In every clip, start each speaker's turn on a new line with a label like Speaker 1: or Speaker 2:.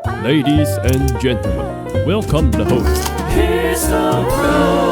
Speaker 1: Ladies and gentlemen, welcome the host. Here's the road.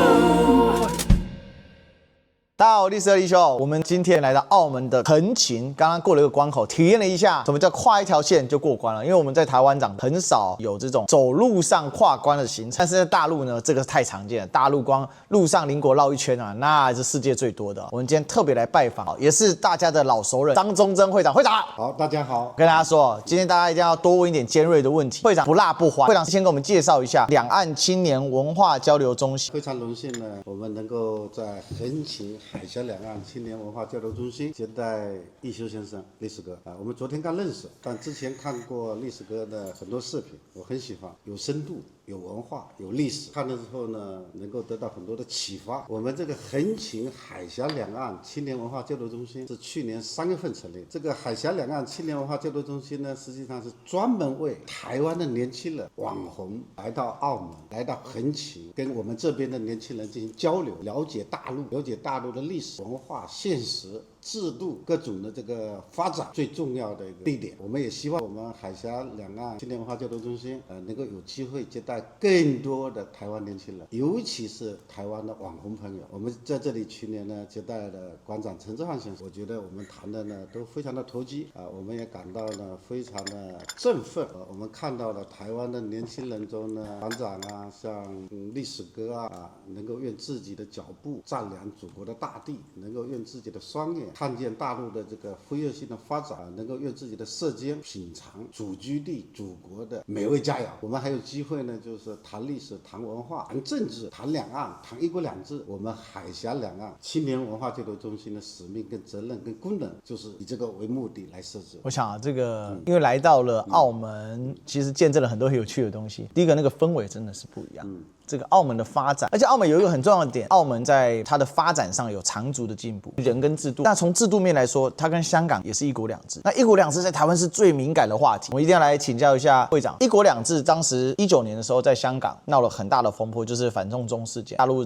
Speaker 2: 大家好，历史的李修，我们今天来到澳門的橫琴，剛剛過了一個關口，體驗了一下什麼叫跨一條線就過關了。因為我們在台灣很少有這種走路上跨關的行程，但是在大陸呢，這個太常見了。大陸光路上鄰國繞一圈啊，那是世界最多的。我們今天特別來拜訪，也是大家的老熟人張忠征會長。會長
Speaker 3: 好，大家好。
Speaker 2: 跟大家說，今天大家一定要多問一點尖銳的問題。會長不辣不歡，會長先給我們介紹一下兩岸青年文化交流中心。
Speaker 3: 非常榮幸呢，我們能夠在橫琴海峽兩岸青年文化交流中心接待一休先生歷史哥啊。我們昨天剛認識，但之前看過歷史哥的很多視頻，我很喜歡，有深度，有文化，有歷史。看了之後呢，能夠得到很多的啟發。我們這個橫琴海峽兩岸青年文化交流中心是去年3月份成立。這個海峽兩岸青年文化交流中心呢，實際上是專門為台灣的年輕人、網紅來到澳門、來到橫琴，跟我們這邊的年輕人進行交流，了解大陸，了解大陸的歷史文化、現實、制度各種的這個發展最重要的一個地點。我們也希望我們海峽兩岸青年文化交流中心能夠有機會接待更多的台灣年輕人，尤其是台灣的網紅朋友。我們在這裡去年呢接待了館長陳之漢先生，我覺得我們談的呢都非常的投機啊，我們也感到呢非常的振奮。我們看到了台灣的年輕人中呢，館長啊，像歷史哥啊，能夠用自己的腳步丈量祖國的大地，能夠用自己的雙眼看見大陸的這個飛躍性的發展，能夠用自己的舌尖品嘗祖居地祖國的美味佳肴。我們還有機會呢，就是談歷史、談文化、談政治、談兩岸、談一國兩制。我們海峽兩岸青年文化交流中心的使命跟責任跟功能，就是以這個為目的來設置。
Speaker 2: 我想啊，這個因為來到了澳門，其實見證了很多很有趣的東西。第一個，那個氛圍真的是不一樣。這個澳門的發展，而且澳門有一個很重要的點，澳門在它的發展上有長足的進步，人跟制度。那從制度面來說，它跟香港也是一國兩制。那一國兩制在台灣是最敏感的話題，我一定要來請教一下會長。一國兩制當時19年的時候，在香港鬧了很大的風波，就是反送中事件，大陸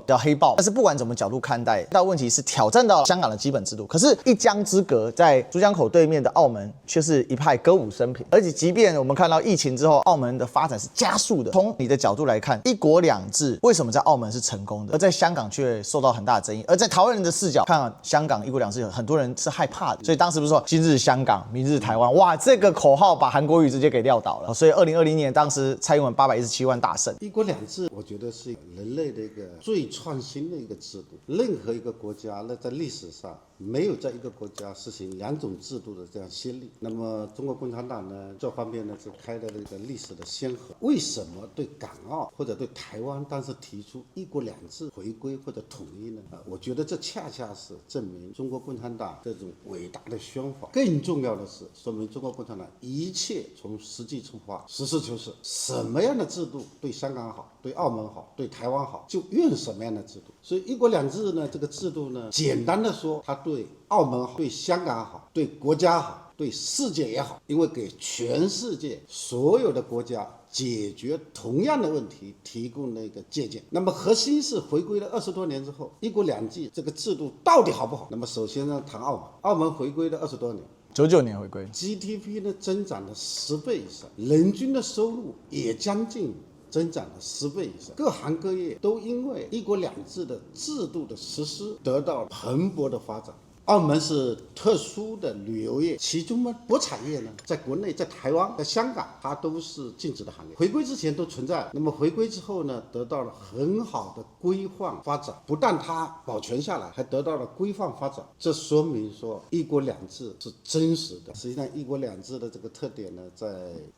Speaker 2: 叫黑暴。但是不管怎麼角度看待，但問題是挑戰到香港的基本制度。可是，一江之隔，在珠江口對面的澳門卻是一派歌舞升平。而且，即便我們看到疫情之後，澳門的發展是加速的。從你的角度來看，一國兩制為什麼在澳門是成功的，而在香港卻受到很大的爭議？而在台灣人的視角看香港一國兩制，很多人是害怕的。所以當時不是說今日香港，明日台灣，哇，這個口號把韓國瑜直接給撂倒了。所以2020年當時蔡英文817萬大勝。
Speaker 3: 一國兩制，我覺得是人類的一個最創新的一個制度。任何一個國家呢，在歷史上沒有在一個國家實行兩種制度的這樣先例。那麼中國共產黨呢，這方面呢是開了一個歷史的先河。為什麼對港澳或者對台灣當時提出一國兩制回歸或者統一呢？我覺得這恰恰是證明中國共產黨這種偉大的宣法。更重要的是，說明中國共產黨一切從實際出發，實事求是。什麼樣的制度對香港好，對澳門好，對台灣好，就用什麼樣的制度。所以一國兩制呢，這個制度呢，簡單的說，它對澳門好，對香港好，對國家好，對世界也好，因為給全世界所有的國家解決同樣的問題提供了一個借鑑。那麼核心是回歸了20多年之後，一國兩制這個制度到底好不好？那麼首先呢，談澳门。澳門回歸了20多年
Speaker 2: ，99年回歸
Speaker 3: ，GDP 呢增長了10倍以上，人均的收入也將近增長了10倍以上，各行各業都因為一國兩制的制度的實施得到蓬勃的發展。澳門是特殊的旅遊業，其中呢，博彩業呢，在國內、在台灣、在香港，它都是禁止的行業。回歸之前都存在，那麼回歸之後呢，得到了很好的規範發展，不但它保全下來，還得到了規範發展。這說明說一國兩制是真實的。實際上，一國兩制的這個特點呢，在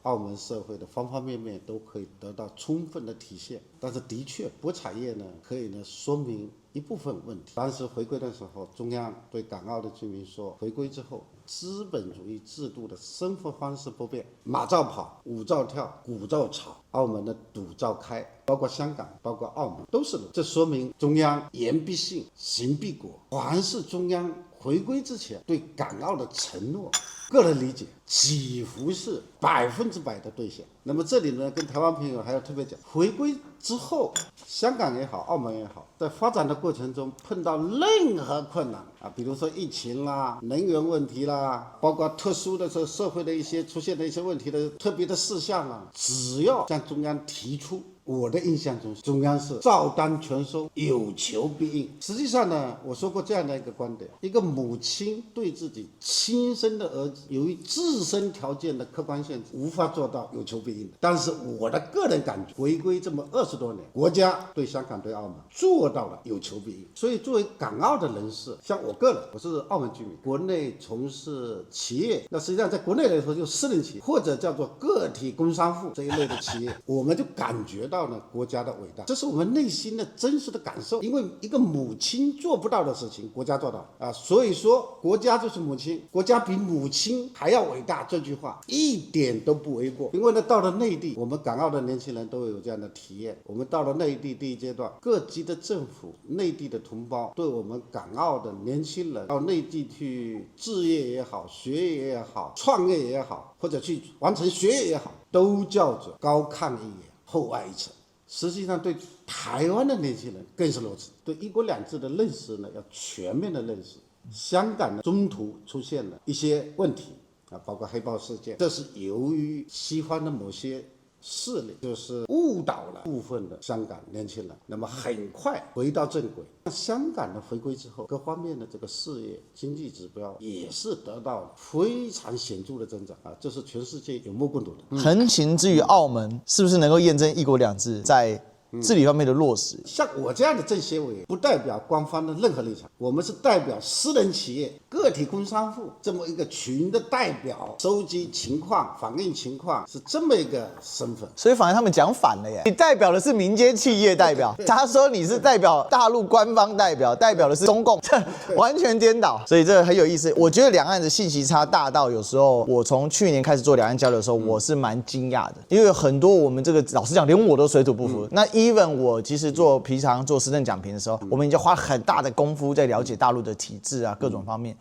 Speaker 3: 澳門社會的方方面面都可以得到充分的體現。但是，的確，博彩業呢，可以呢說明一部分問題。當時回歸的時候，中央對港澳的居民說，回歸之後，資本主義制度的生活方式不變，馬照跑，舞照跳，股照炒，澳門的賭照開，包括香港，包括澳門都是的。這說明中央言必信，行必果。凡是中央回歸之前對港澳的承諾，個人理解幾乎是100%的兌現。那麼這裡呢，跟台灣朋友還要特別講，回歸之後，香港也好，澳門也好，在發展的過程中碰到任何困難啊，比如說疫情啦、能源問題啦、啦，包括特殊的社会的一些出现的一些问题的特別的事項啊，只要向中央提出，我的印象中，中央是照單全收，有求必應。實際上呢，我說過這樣的一個觀點：一個母親對自己親生的兒子，由於自身條件的客觀限制，無法做到有求必應的。但是我的個人感覺，回歸這麼20多年，國家對香港、對澳門做到了有求必應。所以作為港澳的人士，像我個人，我是澳門居民，國內從事企業，那實際上在國內來說就私人企業或者叫做個體工商戶這一類的企業，我們就感覺到呢國家的偉大，這是我們內心的真實的感受。因為一個母親做不到的事情，國家做到啊，所以說國家就是母親，國家比母親還要偉大，這句話一點都不為過。因為呢，到了內地，我們港澳的年輕人都有這樣的體驗。我們到了內地第一階段，各級的政府、內地的同胞對我們港澳的年輕人到內地去置業也好、學業也好、創業也好，或者去完成學業也好，都叫做高看一眼，厚愛一層。實際上，對台灣的年輕人更是如此。對一國兩制的認識呢，要全面的認識。香港呢，中途出現了一些問題啊，包括黑暴事件，這是由於西方的某些勢力就是誤導了部分的香港年輕人，那麼很快回到正軌。香港的回歸之後，各方面的這個事業、經濟指標也是得到了非常顯著的增長啊，這是全世界有目共睹的。
Speaker 2: 橫行之於澳門，是不是能夠驗證一國兩制在治理方面的落實？
Speaker 3: 像我這樣的政協委員，不代表官方的任何立場，我們是代表私人企業、個體工商戶這麼一個群的代表，收集情況、反映情況，是這麼一個身份。
Speaker 2: 所以反而他們講反了耶，你代表的是民間企業代表，他說你是代表大陸官方代表，代表的是中共，這完全顛倒。所以這個很有意思。我覺得兩岸的信息差大到有時候，我從去年開始做兩岸交流的時候，我是蠻驚訝的，因為很多我們這個老實講，連我都水土不服。那even 我其實平常做时政講評的時候，我們已經花很大的功夫在了解大陸的體制啊，各種方面。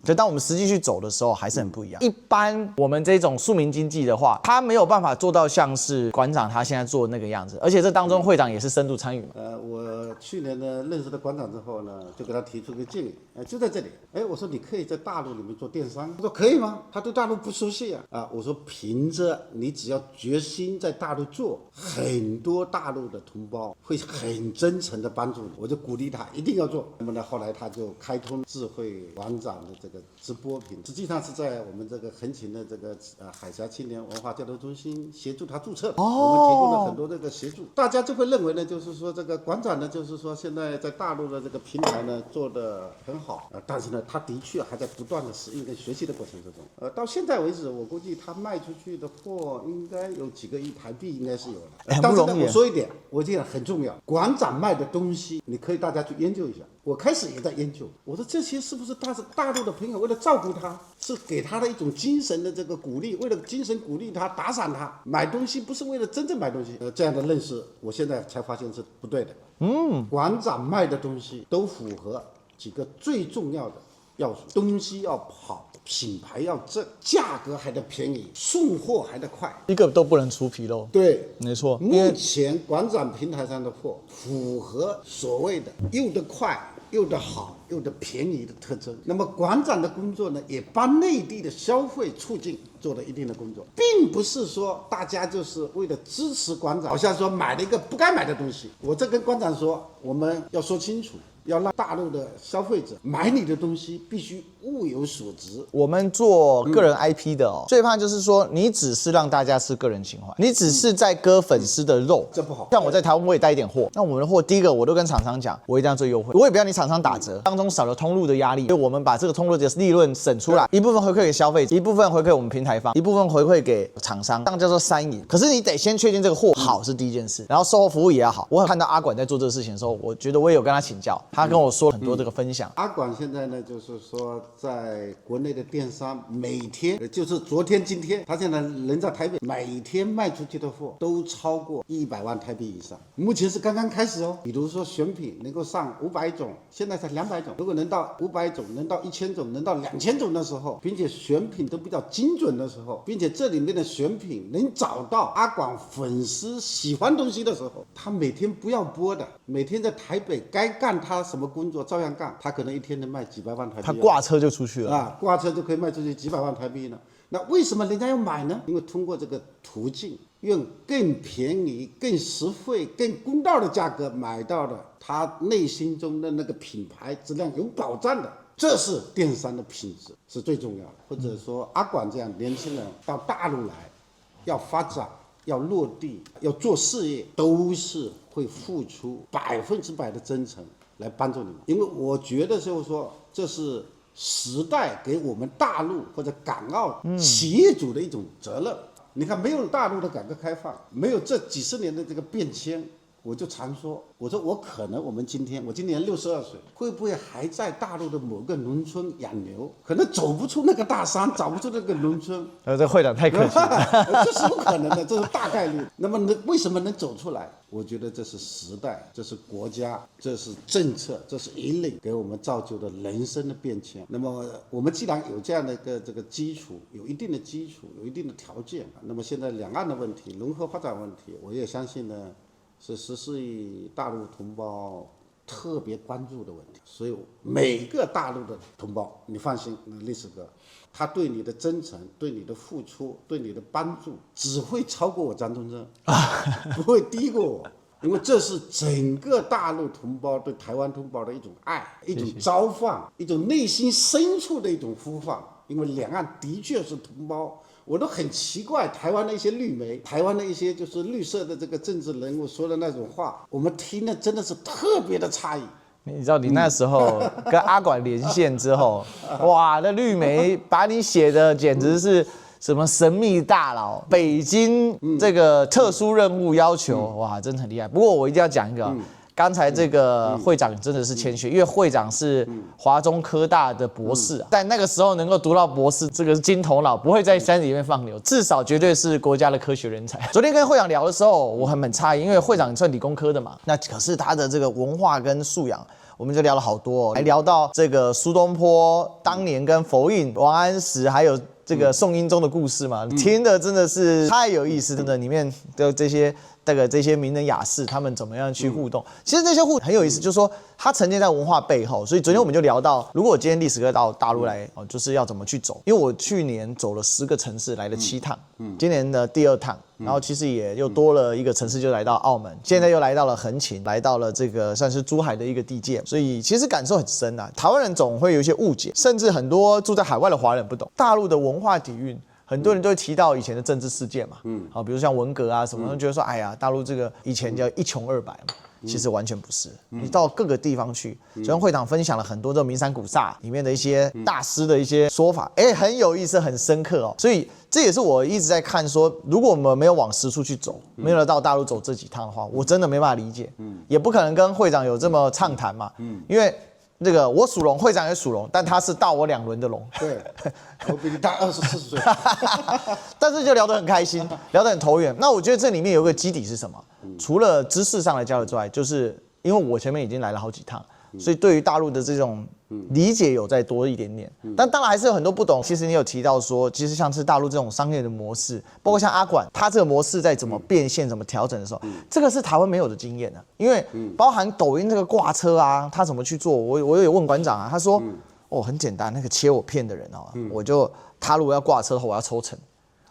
Speaker 2: 可當我們實際去走的時候，還是很不一樣。一般我們這種庶民經濟的話，他沒有辦法做到像是館長他現在做的那個樣子，而且這當中會長也是深度參與。
Speaker 3: 我去年呢認識了館長之後呢，就給他提出一個建議，就在這裡。我說你可以在大陸裡面做電商，他說可以嗎？他對大陸不熟悉啊。我說憑着你只要決心在大陸做，很多大陸的同胞會很真誠的幫助你，我就鼓勵他一定要做。那麼呢，後來他就開通智慧館長的這個直播頻，實際上是在我們這個橫琴的這個海峽青年文化交流中心協助他注冊。我們提供了很多這個協助，大家就會認為呢，就是說這個館長呢，就是說現在在大陸的這個平台呢做得很好，但是呢，他的確還在不斷的適應跟學習的過程之中。到現在為止，我估計他賣出去的貨應該有幾個億台幣，應該是有的。但是呢，我說一點，我覺得很重要，館長賣的東西，你可以大家去研究一下。我開始也在研究，我說這些是不是大陸的朋友為了照顧他，是給他的一種精神的這個鼓勵，為了精神鼓勵他，打賞他，買東西不是為了真正買東西。這樣的認識，我現在才發現是不對的。館長賣的東西都符合幾個最重要的要素：東西要好，品牌要正，價格還得便宜，送貨還得快，
Speaker 2: 一個都不能出紕漏。
Speaker 3: 對，
Speaker 2: 沒錯。
Speaker 3: 目前館長平台上的貨符合所謂的又得快、又得好、又得便宜的特徵。那麼館長的工作呢，也幫內地的消費促進做了一定的工作，並不是說大家就是為了支持館長，好像說買了一個不該買的東西。我这跟館長說，我們要說清楚，要讓大陸的消費者買你的東西必須物有所值。
Speaker 2: 我們做個人 IP 的最怕就是說你只是讓大家吃個人情懷，你只是在割粉絲的肉，
Speaker 3: 這不好。
Speaker 2: 像我在台灣我也帶一點貨，那我們的貨第一個我都跟廠商講，我一定要做優惠，我也不要你廠商打折，當中少了通路的壓力，所以我們把這個通路的利潤省出來，一部分回饋給消費者，一部分回饋我們平台方，一部分回饋給廠商，這樣叫做三贏。可是你得先確定這個貨好是第一件事，然後售後服務也要好。我看到阿館在做這個事情的時候，我覺得我也有跟他請教，他跟我說很多這個分享。
Speaker 3: 阿館現在呢，就是說在國內的電商每天，就是昨天今天，他現在人在台北，每天賣出去的貨都超過100萬台幣以上。目前是剛剛開始哦，比如說選品能夠上500種，現在才200種，如果能到500種，能到1000種，能到2000種的時候，並且選品都比較精準的時候，並且這裡面的選品能找到阿館粉絲喜歡東西的時候，他每天不要播的，每天在台北該幹他什麼工作照樣幹，他可能一天能賣幾百萬台幣。
Speaker 2: 他掛車就出去了
Speaker 3: 啊，掛車就可以賣出去幾百萬台幣呢。那為什麼人家要買呢？因為通過這個途徑，用更便宜、更實惠、更公道的價格買到了他內心中的那個品牌質量有保障的，這是電商的品質是最重要的。或者說阿管這樣年輕人到大陸來，要發展、要落地、要做事業，都是會付出100%的真誠來幫助你們。因為我覺得就是說，這是時代給我們大陸或者港澳企業主的一種責任。你看，沒有大陸的改革開放，沒有這幾十年的這個變遷，我就常說，我說我可能我今年62歲，會不會還在大陸的某個農村養牛？可能走不出那個大山，找不出那個農村。
Speaker 2: 這會長太客氣了，
Speaker 3: 這是不可能的，這是大概率。那麼為什麼能走出來？我覺得這是時代，這是國家，這是政策，這是引領給我們造就的人生的變遷。那麼我們既然有這樣的一個這個基礎，有一定的基礎，有一定的條件，那麼現在兩岸的問題、融合發展問題，我也相信呢，是14億大陸同胞特別關注的問題。所以每個大陸的同胞，你放心，歷史哥，他對你的真誠、对你的付出、对你的幫助，只會超過我張宗正，不會低過我，因為這是整個大陸同胞對台灣同胞的一種愛、一種召喚、一種內心深處的一種呼喚。因為兩岸的確是同胞，我都很奇怪台灣的一些綠媒、台灣的一些就是綠色的這個政治人物說的那種話，我們聽的真的是特別的詫異。
Speaker 2: 你知道你那時候跟阿管連線之後，哇，那綠媒把你寫的簡直是什麼神秘大佬，北京這個特殊任務要求，哇，真的很厲害。不過我一定要講一個，剛才這個會長真的是謙虛，因為會長是華中科大的博士啊，但那個時候能夠讀到博士，這個是金頭腦，不會在山裡面放牛，至少絕對是國家的科學人才。昨天跟會長聊的時候，我很诧異，因為會長算理工科的嘛，那可是他的这個文化跟素養。我們就聊了好多，還聊到這個蘇東坡當年跟佛印、王安石還有這個宋英宗的故事嘛，聽的真的是太有意思，真的，裡面的這些名人雅士他們怎麼樣去互動，其實這些很有意思，就是說他沉浸在文化背後。所以昨天我們就聊到，如果今天歷史哥到大陸來，就是要怎麼去走。因為我去年走了10個城市，來了7趟，今年的第2趟。然後其實也又多了一個城市，就來到澳門，現在又來到了橫琴，來到了這個算是珠海的一個地界，所以其實感受很深啊。台灣人總會有一些誤解，甚至很多住在海外的華人不懂大陸的文化底蘊。很多人都會提到以前的政治事件嘛，好，比如像文革啊什麼，覺得說，哎呀，大陸這個以前叫一窮二白嘛。其實完全不是，你到各個地方去，昨天會長分享了很多這種名山古剎裡面的一些大師的一些說法，很有意思，很深刻哦。所以這也是我一直在看說，如果我們沒有往實處去走，沒有到大陸走這幾趟的話，我真的沒辦法理解，也不可能跟會長有這麼暢談嘛，因為這個我屬龍，會長也屬龍，但他是大我2輪的龍，對，
Speaker 3: 我比你大24歲，
Speaker 2: 但是就聊得很開心，聊得很投緣。那我覺得這裡面有一個基底是什麼？除了知識上的交流之外，就是因為我前面已經來了好幾趟，所以對於大陸的這種理解有再多一點點。但當然還是有很多不懂。其實你有提到說，其實像是大陸這種商業的模式，包括像阿管，他這個模式在怎麼變現、怎麼調整的時候，這個是台灣沒有的經驗啊。因為包含抖音這個掛車啊，他怎麼去做？我有問館長啊，他說哦很簡單，那個切我片的人哦，我就他如果要掛車的話，我要抽成。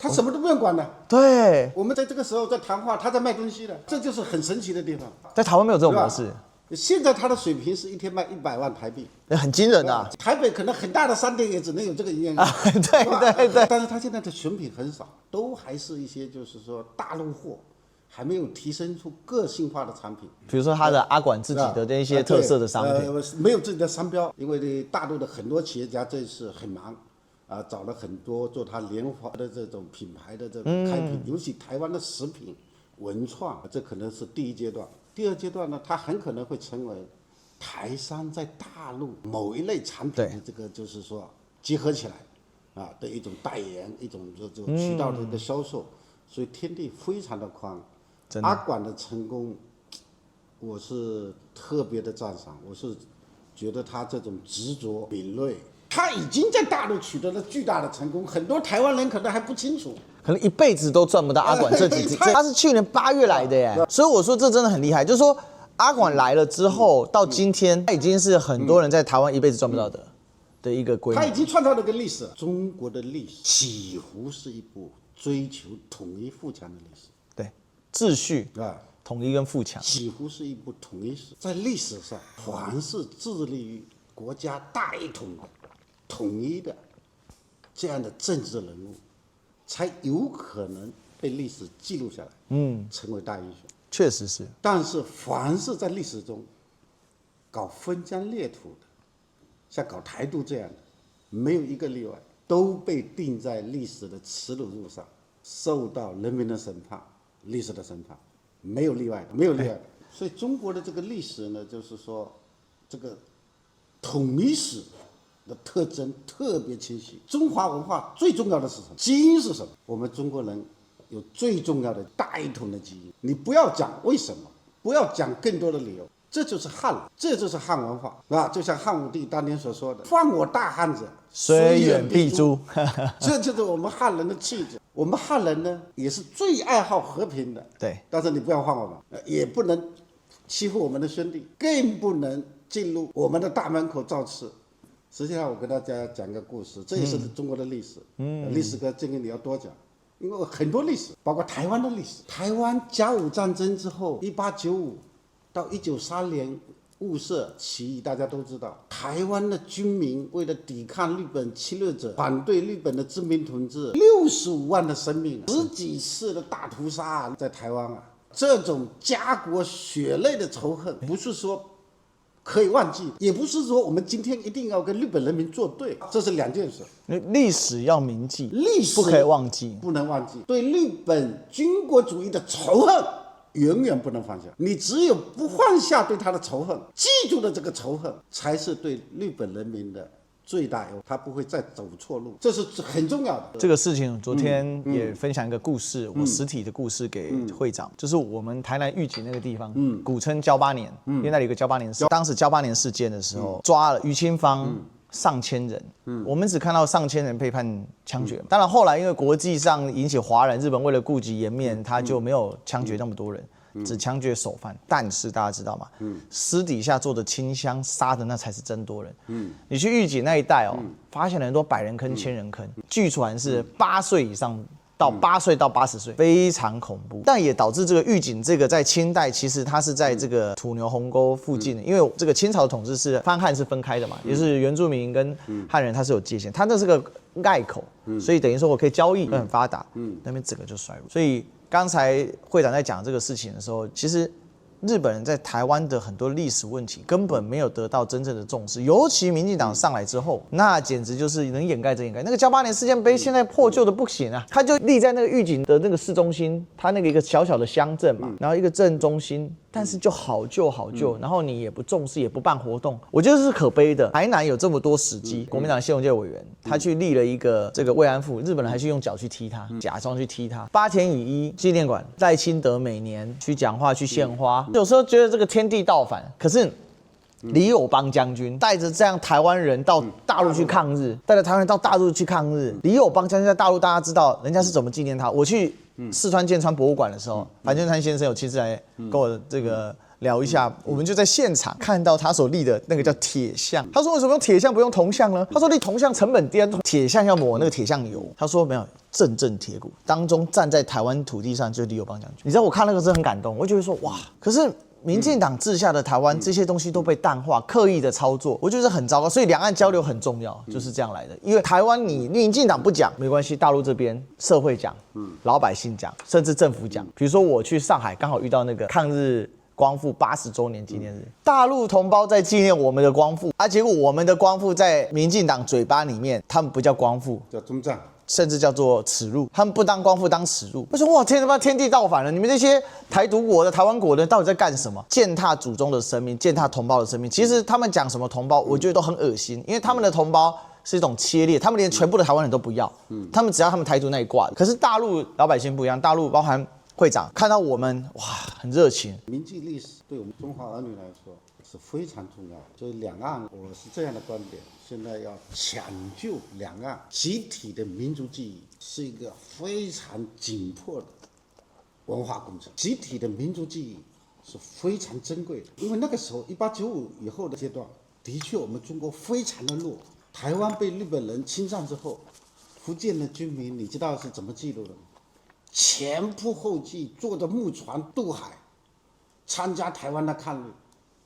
Speaker 3: 他什麼都不用管的。
Speaker 2: 對，
Speaker 3: 我們在這個時候在談話，他在賣東西的，這就是很神奇的地方。
Speaker 2: 在台灣沒有這種模式。
Speaker 3: 現在他的水平是一天賣100萬台幣，
Speaker 2: 很驚人啊！
Speaker 3: 台北可能很大的商店也只能有這個營業額。
Speaker 2: 對。
Speaker 3: 但是他現在的選品很少，都還是一些就是說大陸貨，還沒有提升出個性化的產品。
Speaker 2: 比如說他的阿管自己的那些特色的商品，
Speaker 3: 沒有自己的商標，因為大陸的很多企業家這次很忙。找了很多做他聯華的這種品牌的這種開闢，尤其台灣的食品文創，這可能是第1階段。第2階段呢，它很可能會成為台商在大陸某一類產品的這個就是說結合起來的一種代言，一種這種渠道的一個銷售，所以天地非常的寬。阿管的成功，我是特別的讚賞，我是覺得他這種執着敏銳。他已經在大陸取得了巨大的成功，很多台灣人可能還不清楚，
Speaker 2: 可能一輩子都賺不到阿管這幾次。他是去年8月來的耶，所以我說這真的很厲害。就是說阿管來了之後，到今天他已經是很多人在台灣一輩子賺不到的。的一個規模。
Speaker 3: 它已經創造了一個歷史。中國的歷史幾乎是一部追求統一富強的歷史。
Speaker 2: 對，秩序
Speaker 3: 啊，
Speaker 2: 統一跟富強，
Speaker 3: 幾乎是一部統一史。在歷史上，凡是致力於國家大一統的、統一的這樣的政治人物，才有可能被歷史記錄下來，成為大英雄。
Speaker 2: 確實是。
Speaker 3: 但是，凡是在歷史中搞分疆裂土的，像搞台獨這樣的，沒有一個例外，都被釘在歷史的恥辱柱上，受到人民的審判、歷史的審判，沒有例外的，沒有例外的。所以，中國的這個歷史呢，就是說，這個統一史的特徵特別清晰。中華文化最重要的是什麼？基因是什麼？我們中國人有最重要的大一統的基因。你不要講為什麼，不要講更多的理由，這就是漢人，這就是漢文化，啊，就像漢武帝當年所說的“犯我大漢者，
Speaker 2: 雖遠必誅”，
Speaker 3: 這就是我們漢人的氣質。我們漢人呢，也是最愛好和平的。
Speaker 2: 对，
Speaker 3: 但是你不要犯我們，也不能欺負我們的兄弟，更不能進入我們的大門口造次。實際上，我跟大家講個故事，這也是中國的歷史。歷史哥建議你要多講，因為很多歷史，包括台灣的歷史。台灣甲午戰爭之後，1895到1930年霧社起義，大家都知道，台灣的軍民為了抵抗日本侵略者，反對日本的殖民統治，65萬的生命，10幾次的大屠殺在台灣啊，這種家國血淚的仇恨，不是說可以忘記，也不是說我們今天一定要跟日本人民作對，這是2件事。
Speaker 2: 歷史要銘記，
Speaker 3: 歷史
Speaker 2: 不可以忘記，
Speaker 3: 不能忘記。对日本軍國主義的仇恨，永遠不能放下。你只有不放下對他的仇恨，記住了這個仇恨，才是對日本人民的最大優，他不會再走錯路，這是很重要的。
Speaker 2: 這個事情昨天也分享一個故事，我實體的故事給會長，就是我們台南玉井那個地方，古稱交八年，因為那裡有個交八年事，當時交八年事件的時候，抓了於清芳上千人，我們只看到上千人被判槍決，當然後來因為國際上引起譁然，日本為了顧及顏面，他就沒有槍決那麼多人。只槍決首犯，但是大家知道嗎？私底下做的清鄉殺的那才是真多人。你去玉井那一帶哦，發現了很多百人坑、千人坑，據傳是8歲以上到8歲到80歲，非常恐怖。但也導致這個玉井這個在清代其實它是在這個土牛鴻溝附近的，因為這個清朝的統治是番漢是分開的嘛，也就是原住民跟漢人它是有界限，它那是個隘口，所以等於說我可以交易，很發達，那邊整個就衰落，所以。剛才會長在講這個事情的時候，其實日本人在台灣的很多歷史問題根本沒有得到真正的重視，尤其民進黨上來之後，那簡直就是能掩蓋則掩蓋。那個交八年事件碑現在破舊的不行啊，它就立在那個玉井的那個市中心，它那個一個小小的鄉鎮嘛，然後一個鎮中心。但是就好舊好舊，然後你也不重視，也不辦活動，我覺得是可悲的。台南有這麼多史蹟，國民黨謝龍介委員他去立了一個這個慰安婦，日本人還去用腳去踢他，假裝去踢他。八田與一紀念館，賴清德每年去講話去獻花，有時候覺得這個天地倒反，可是李友邦將軍帶着這樣台灣人到大陸去抗日，帶着台灣人到大陸去抗日。李友邦將軍在大陸，大家知道人家是怎麼紀念他。我去四川建川博物館的時候，樊振川先生有親自來跟我這個聊一下，我們就在現場看到他所立的那個叫鐵像。他說為什麼用鐵像不用銅像呢？他說立銅像成本低，鐵像要抹那個鐵像油。他說沒有，陣陣鐵骨當中站在台灣土地上就是李友邦將軍。你知道我看那個是很感動，我就會說哇，可是。民進黨治下的台灣，這些東西都被淡化、刻意的操作，我覺得很糟糕。所以兩岸交流很重要，就是這樣來的。因為台灣你民進黨不講沒關係，大陸這邊社會講，老百姓講，甚至政府講。比如說我去上海，剛好遇到那個抗日光復80周年紀念日，大陸同胞在紀念我們的光復，結果我們的光復在民進黨嘴巴裡面，他們不叫光復，
Speaker 3: 叫中戰。
Speaker 2: 甚至叫做恥辱，他們不當光復當恥辱。我說哇，天他媽天地倒反了！你們這些台獨國的、台灣國的到底在幹什麼？踐踏祖宗的生命，踐踏同胞的生命。其實他們講什麼同胞，我覺得都很惡心，因為他們的同胞是一種切裂，他們連全部的台灣人都不要，他們只要他們台獨那一掛。可是大陸老百姓不一樣，大陸包含會長看到我們哇，很熱情。
Speaker 3: 銘記歷史對我們中華兒女來說是非常重要的。所以兩岸，我是這樣的觀點。現在要搶救兩岸集體的民族記憶，是一個非常緊迫的文化工程。集體的民族記憶是非常珍貴的，因為那個時候1895以後的階段，的確我們中國非常的弱，台灣被日本人侵占之後，福建的居民你知道是怎麼記錄的嗎？前仆後繼坐着木船渡海，參加台灣的抗日，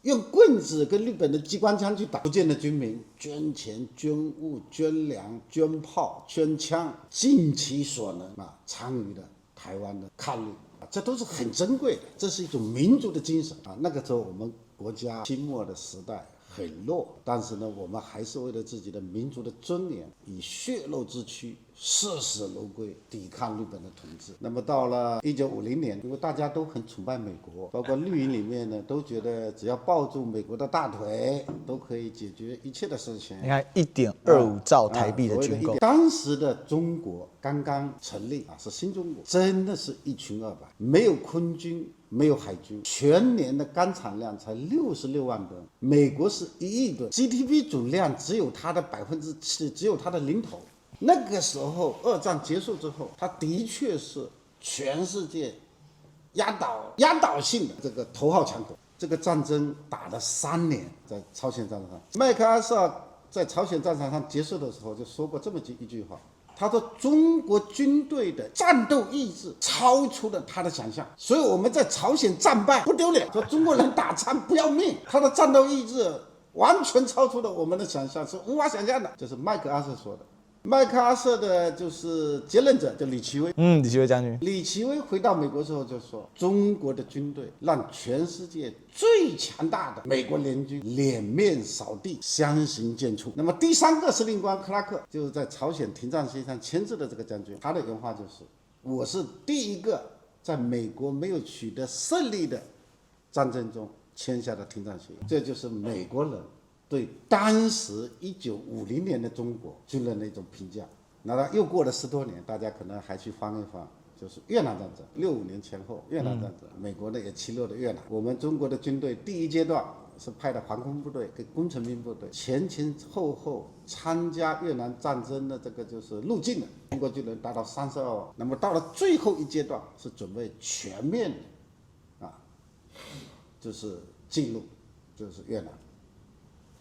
Speaker 3: 用棍子跟日本的機關槍去打。福建的居民捐錢、捐物、捐糧、捐炮、捐槍，盡其所能參與了台灣的抗日，這都是很珍貴的，這是一種民族的精神啊。那個時候我們國家清末的時代很弱，但是呢，我們還是為了自己的民族的尊嚴，以血肉之軀視死如歸，抵抗日本的統治。那麼到了1950年，因為大家都很崇拜美國，包括綠營裡面呢，都覺得只要抱住美國的大腿，都可以解決一切的事情。
Speaker 2: 你看1.25兆台幣的軍购，
Speaker 3: 當時的中國剛剛成立是新中國，真的是一穷二白，沒有空軍。沒有海軍，全年的乾產量才66萬噸，美國是1億噸 ，GDP 總量只有它的7%，只有它的零頭。那個時候，二戰結束之後，它的確是全世界壓倒性的這個頭號強國。這個戰爭打了3年，在朝鮮戰場上，麥克阿瑟在朝鮮戰場上結束的時候就說過這麼一句話。他說：“中國軍隊的戰鬥意志超出了他的想象，所以我們在朝鮮戰敗不丟臉。說中國人打仗不要命，他的戰鬥意志完全超出了我們的想象，是無法想象的。”這是麥克阿瑟說的。麥克阿瑟的就是接任者，就李奇微。
Speaker 2: 李奇微將軍。
Speaker 3: 李奇微回到美國之後就說，中國的軍隊讓全世界最強大的美國聯軍臉面掃地，相形見絀。那麼第3個司令官克拉克就是在朝鮮停戰協議上簽字的這個將軍，他的原話就是：“我是第一個在美國沒有取得勝利的戰爭中簽下的停戰協議。”這就是美國人對當時1950年的中國軍人的一種評價。那又過了10多年，大家可能還去翻一翻，就是越南戰爭65年前後，越南戰爭，美國呢也侵略了越南。我們中國的軍隊第一階段是派的航空部隊跟工程兵部隊，前後後參加越南戰爭的這個就是入境的中國軍人達到32萬。那麼到了最後一階段是準備全面的就是進入就是越南。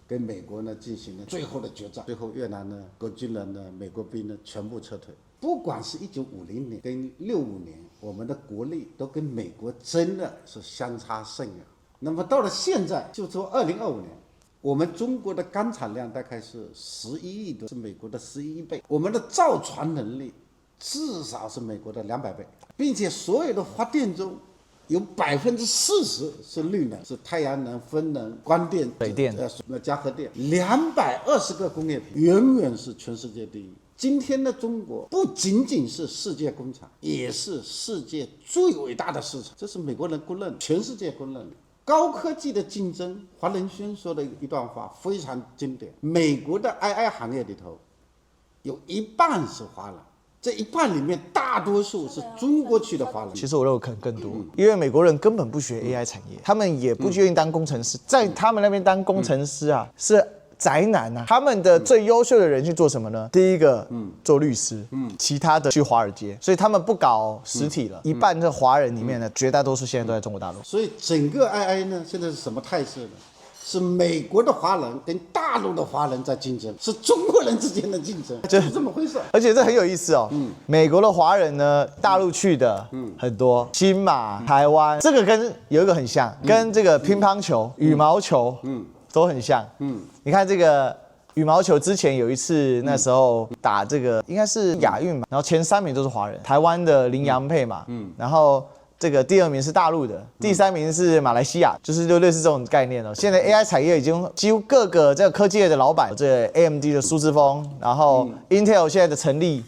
Speaker 3: 跟美國呢進行了最後的決戰，最後越南呢国軍人呢美國兵呢全部撤退。不管是1950年跟65年，我們的國力都跟美國真的是相差甚遠。那麼到了現在，就說2025年，我們中國的乾產量大概是11億噸，是美國的11倍。我们的造船能力至少是美国的200倍，並且所有的發電中，有40%是綠能，是太陽能、風能、光電、水電，加核電。220個工業品，遠遠是全世界第一。今天的中國不僅僅是世界工廠，也是世界最偉大的市場，這是美國人公認，全世界公認的。高科技的競爭，黃仁勳說的一段話非常經典：美國的 AI 行業裡頭，有一半是華人。這一半裡面，大多數是中國去的華人。
Speaker 2: 其實我認為可能更多，因為美國人根本不學 AI 產業，他們也不願意當工程師，在他們那邊當工程師是宅男啊。他們的最優秀的人去做什麼呢？第一個，做律師，其他的去華爾街，所以他們不搞實體了。一半的華人裡面呢，絕大多數現在都在中國大陸。
Speaker 3: 所以整個 AI 呢，現在是什麼態勢呢？是美國的華人跟大陸的華人在競爭，是中國人之間的競爭，就是這麼回事。
Speaker 2: 而且這很有意思哦。美國的華人呢，大陸去的很多，新馬、台灣，這個跟有一個很像，跟這個乒乓球、羽毛球，都很像。你看這個羽毛球之前有一次，那時候打這個應該是亞運嘛，然後前3名都是華人，台灣的林洋配嘛，然後。這個第2名是大陸的，第3名是馬來西亞，就是類似這種概念哦。現在 AI 產業已經幾乎各個這個科技業的老闆，這個 AMD 的蘇姿豐，然後 Intel 現在的陳立，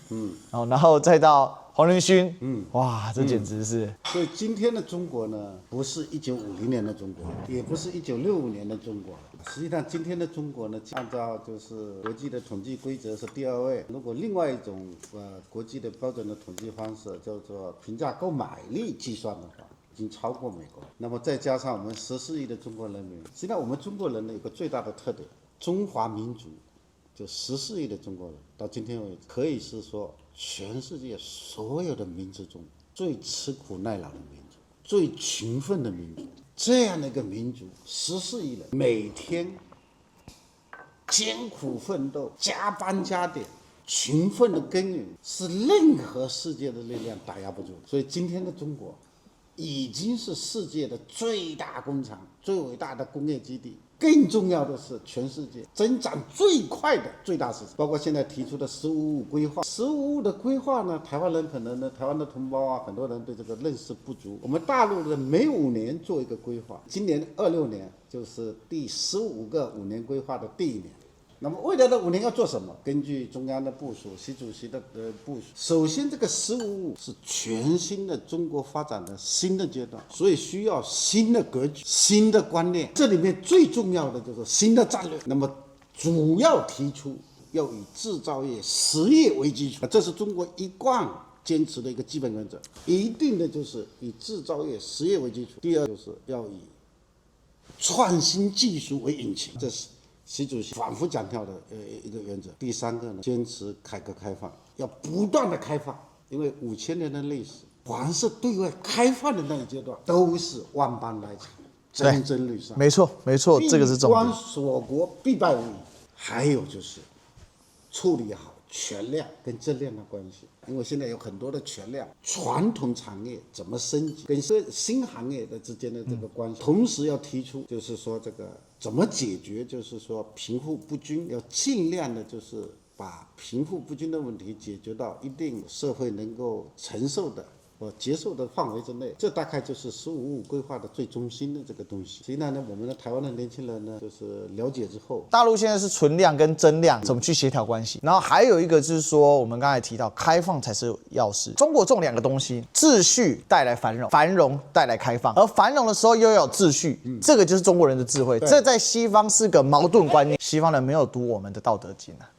Speaker 2: 然後再到黃仁勳，哇，這簡直是。
Speaker 3: 所以今天的中國呢，不是1950年的中國，也不是1965年的中國。實際上，今天的中國呢，按照就是國際的統計規則是第2位。如果另外一種國際的標準的統計方式叫做評價購買力計算的話，已經超過美國。那麼再加上我們14億的中國人民，實際上我們中國人呢有個最大的特點，中華民族就14億的中國人，到今天為止可以是說全世界所有的民族中最吃苦耐勞的民族，最勤奮的民族。這樣的一個民族，14億人每天艱苦奮鬥、加班加點、勤奮的耕耘，是任何世界的力量打壓不住。所以今天的中國已經是世界的最大工廠、最偉大的工業基地。更重要的是，全世界增長最快的最大市場，包括現在提出的“15+5”規劃。“15+5”的規劃呢，台灣人可能呢，台灣的同胞啊，很多人對這個認識不足。我們大陸的每5年做一個規劃，今年26年就是第15個5年規劃的第1年。那麼未來的5年要做什麼？根據中央的部署，習主席的部署，首先這個15+5是全新的中國發展的新的階段，所以需要新的格局、新的觀念。這裡面最重要的就是新的戰略。那麼主要提出要以制造業、實業為基礎，這是中國一貫堅持的一個基本原則。一定的就是以制造業、實業為基礎。第二就是要以創新技術為引擎，這是習主席反覆強調的一個原則。第3個呢，堅持改革開放，要不斷的開放，因為5000年的歷史，凡是對外開放的那個階段，都是萬般來藏，蒸蒸日上。
Speaker 2: 沒錯，沒錯，這個是重點。閉關鎖國，必敗無疑。還有就是處理好權量跟質量的關係，因為現在有很多的權量，傳統產業怎麼升級，跟新行業的之間的這個關係，同時要提出就是說這個怎麼解決，就是說貧富不均，要盡量的就是把貧富不均的問題解決到一定社會能夠承受的或接受的範圍之內，這大概就是15+5規劃的最中心的這個東西。現在呢，我們的台灣的年輕人呢，就是了解之後，大陸現在是存量跟增量怎麼去協調關係，然後還有一個就是說，我們剛才提到開放才是鑰匙。中國重2個東西，秩序帶來繁榮，繁榮帶來開放，而繁榮的時候又要有秩序，這個就是中國人的智慧。這在西方是個矛盾觀念，西方人沒有讀我們的《道德經》啊，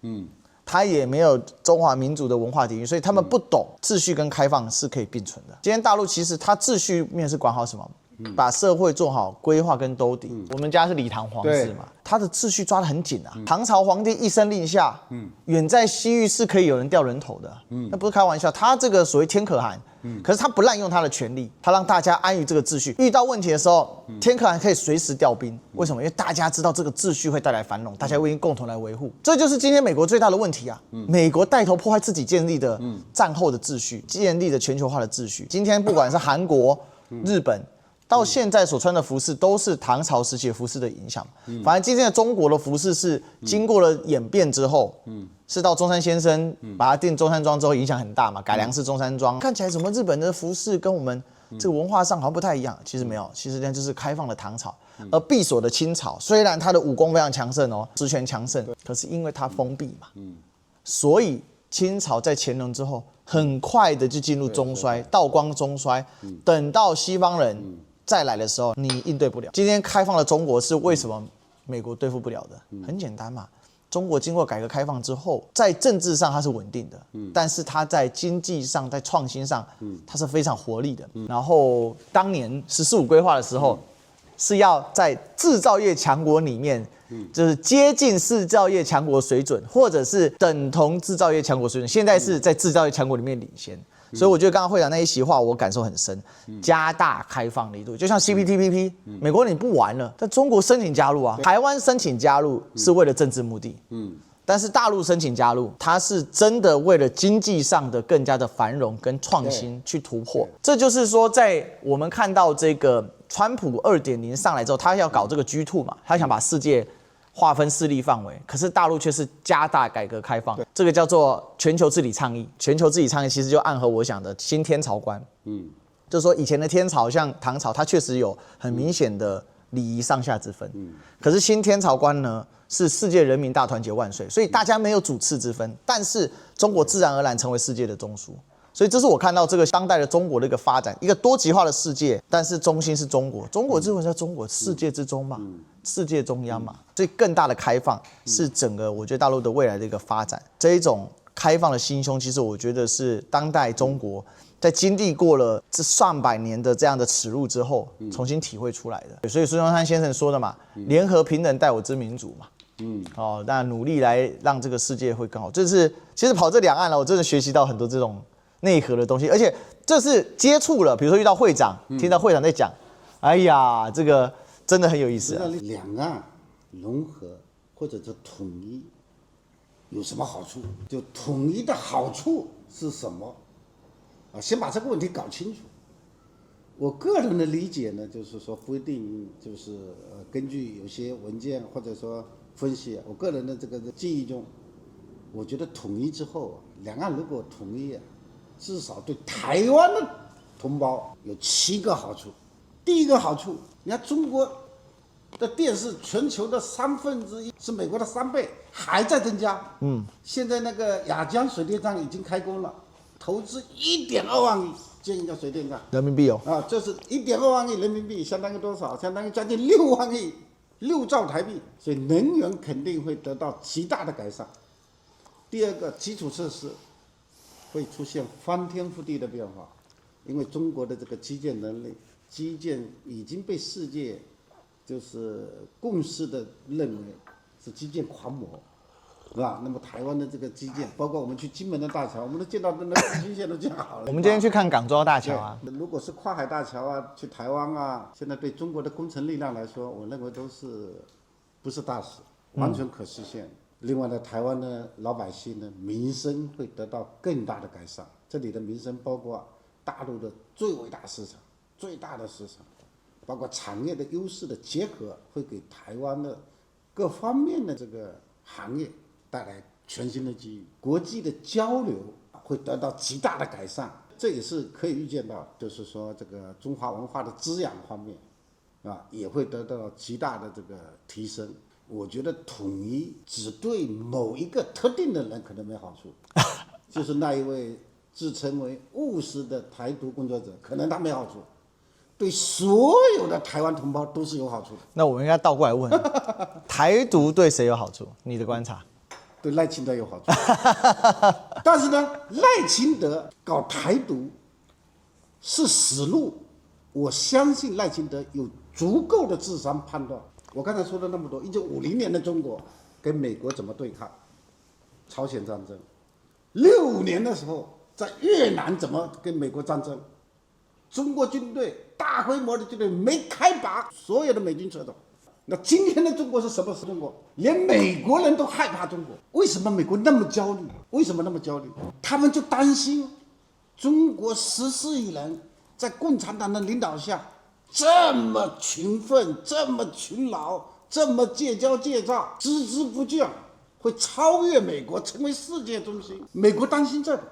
Speaker 2: 他也沒有中華民族的文化底蘊，所以他們不懂秩序跟開放是可以並存的。今天大陸其實它秩序面是管好什麼？把社會做好規劃跟兜底。我們家是李唐皇室嘛，他的秩序抓得很緊啊。唐朝皇帝一声令下，遠在西域是可以有人掉人頭的，那不是開玩笑。他這個所謂天可汗，可是他不濫用他的權力，他讓大家安於這個秩序。遇到問題的時候，天可汗可以隨時調兵。為什麼？因為大家知道這個秩序會帶來繁榮，大家會共同來維護。這就是今天美國最大的問題啊！美國帶頭破壞自己建立的戰後的秩序，建立的全球化的秩序。今天不管是韓國、日本，到現在所穿的服飾都是唐朝時期的服飾的影響。反正今天的中國的服飾是經過了演變之後，是到中山先生把它定中山裝之后影響很大嘛，改良式中山裝。看起來怎麼日本的服飾跟我們這個文化上好像不太一樣，其實沒有，其實那就是開放的唐朝，而閉鎖的清朝。雖然它的武功非常強盛哦，實權強盛，可是因為它封閉嘛，所以清朝在乾隆之後很快的就進入中衰，道光中衰。等到西方人再來的時候，你應對不了。今天開放的中國是為什麼美國對付不了的？很簡單嘛，中國經過改革開放之後，在政治上它是穩定的，但是它在經濟上、在創新上，它是非常活力的。然後当年15+5規劃的時候，是要在製造業強國裡面，就是接近製造業強國水準，或者是等同製造業強國水準。現在是在製造業強國裡面領先。所以我覺得剛剛會長那一席話，我感受很深。加大開放力度，就像 CPTPP，美國你不玩了，但中國申請加入啊，台灣申請加入是為了政治目的，但是大陸申請加入，它是真的為了經濟上的更加的繁榮跟創新去突破。這就是說，在我們看到這個川普2.0上來之後，他要搞這個 G2 嘛，他想把世界劃分勢力範圍，可是大陸卻是加大改革開放，這個叫做全球治理倡議。全球治理倡議其實就暗合我想的新天朝觀，就是說以前的天朝像唐朝，它確實有很明顯的禮儀上下之分，可是新天朝觀呢是世界人民大團結萬歲，所以大家沒有主次之分，但是中國自然而然成為世界的中樞。所以这是我看到這個當代的中國的一個發展，一個多極化的世界，但是中心是中國，中國之魂在中國，世界之中嘛，世界中央嘛，所以更大的開放是整個我覺得大陸的未來的一個發展。這一種開放的心胸，其實我覺得是當代中國在經歷過了這上百年的這樣的恥辱之後，重新體會出來的。所以孫中山先生說的嘛，聯合平等待我之民主嘛。那努力來讓這個世界會更好。這是其實跑這兩岸了，我真的學習到很多這種內核的東西，而且這是接觸了，比如說遇到會長，聽到會長在講，哎呀，這個真的很有意思啊。
Speaker 3: 兩岸融合或者是統一有什麼好處？就統一的好處是什麼？先把這個問題搞清楚。我個人的理解呢，就是說不一定就是根據有些文件或者說分析，我個人的这個記憶中，我覺得統一之後，兩岸如果統一至少對台灣的同胞有7個好處。第一個好處，你看中國的電視全球的1/3是美國的3倍，還在增加。現在那個亞江水電站已經開工了，投資1.2萬億建一個水電站，
Speaker 2: 人民幣哦。
Speaker 3: 這是1.2萬億人民幣，相當於多少？相當於將近6萬億，6兆台幣。所以能源肯定會得到極大的改善。第二個，基礎設施會出現翻天覆地的變化，因為中國的這個基建能力，基建已經被世界就是共識的認為是基建狂魔，是吧？那麼台灣的這個基建，包括我們去金門的大橋，我們都見到那個基建都建好了。
Speaker 2: 我們今天去看港珠大橋啊，
Speaker 3: 如果是跨海大橋啊，去台灣啊，現在對中國的工程力量來說，我認為都是不是大事，完全可實現。另外呢，台灣的老百姓的民生會得到更大的改善。這裡的民生包括大陸的最偉大市場、最大的市场，包括產業的優勢的結合，會給台灣的各方面的這個行業帶來全新的機遇。國際的交流會得到極大的改善，這也是可以預見到，就是說這個中華文化的滋養方面，也會得到極大的這個提升。我覺得統一只對某一個特定的人可能沒好處，就是那一位自稱為務實的台獨工作者，可能他沒好處，對所有的台灣同胞都是有好處的。
Speaker 2: 那我們應該倒過來問，台獨對誰有好處？你的觀察？
Speaker 3: 對賴清德有好處。但是呢，賴清德搞台獨是死路，我相信賴清德有足夠的智商判斷。我剛才說了那麼多，1950年的中國跟美國怎麼對抗？朝鮮戰爭，65年的時候在越南怎麼跟美國戰爭？中國軍隊大規模的軍隊沒開拔，所有的美軍撤走。那今天的中國是什麼中國？連美國人都害怕中國。為什麼美國那麼焦慮？為什麼那麼焦慮？他們就擔心中國14億人在共產黨的領導下這麼勤奮，這麼勤勞，這麼戒驕戒躁，孜孜不倦，會超越美國，成為世界中心。美國擔心這個，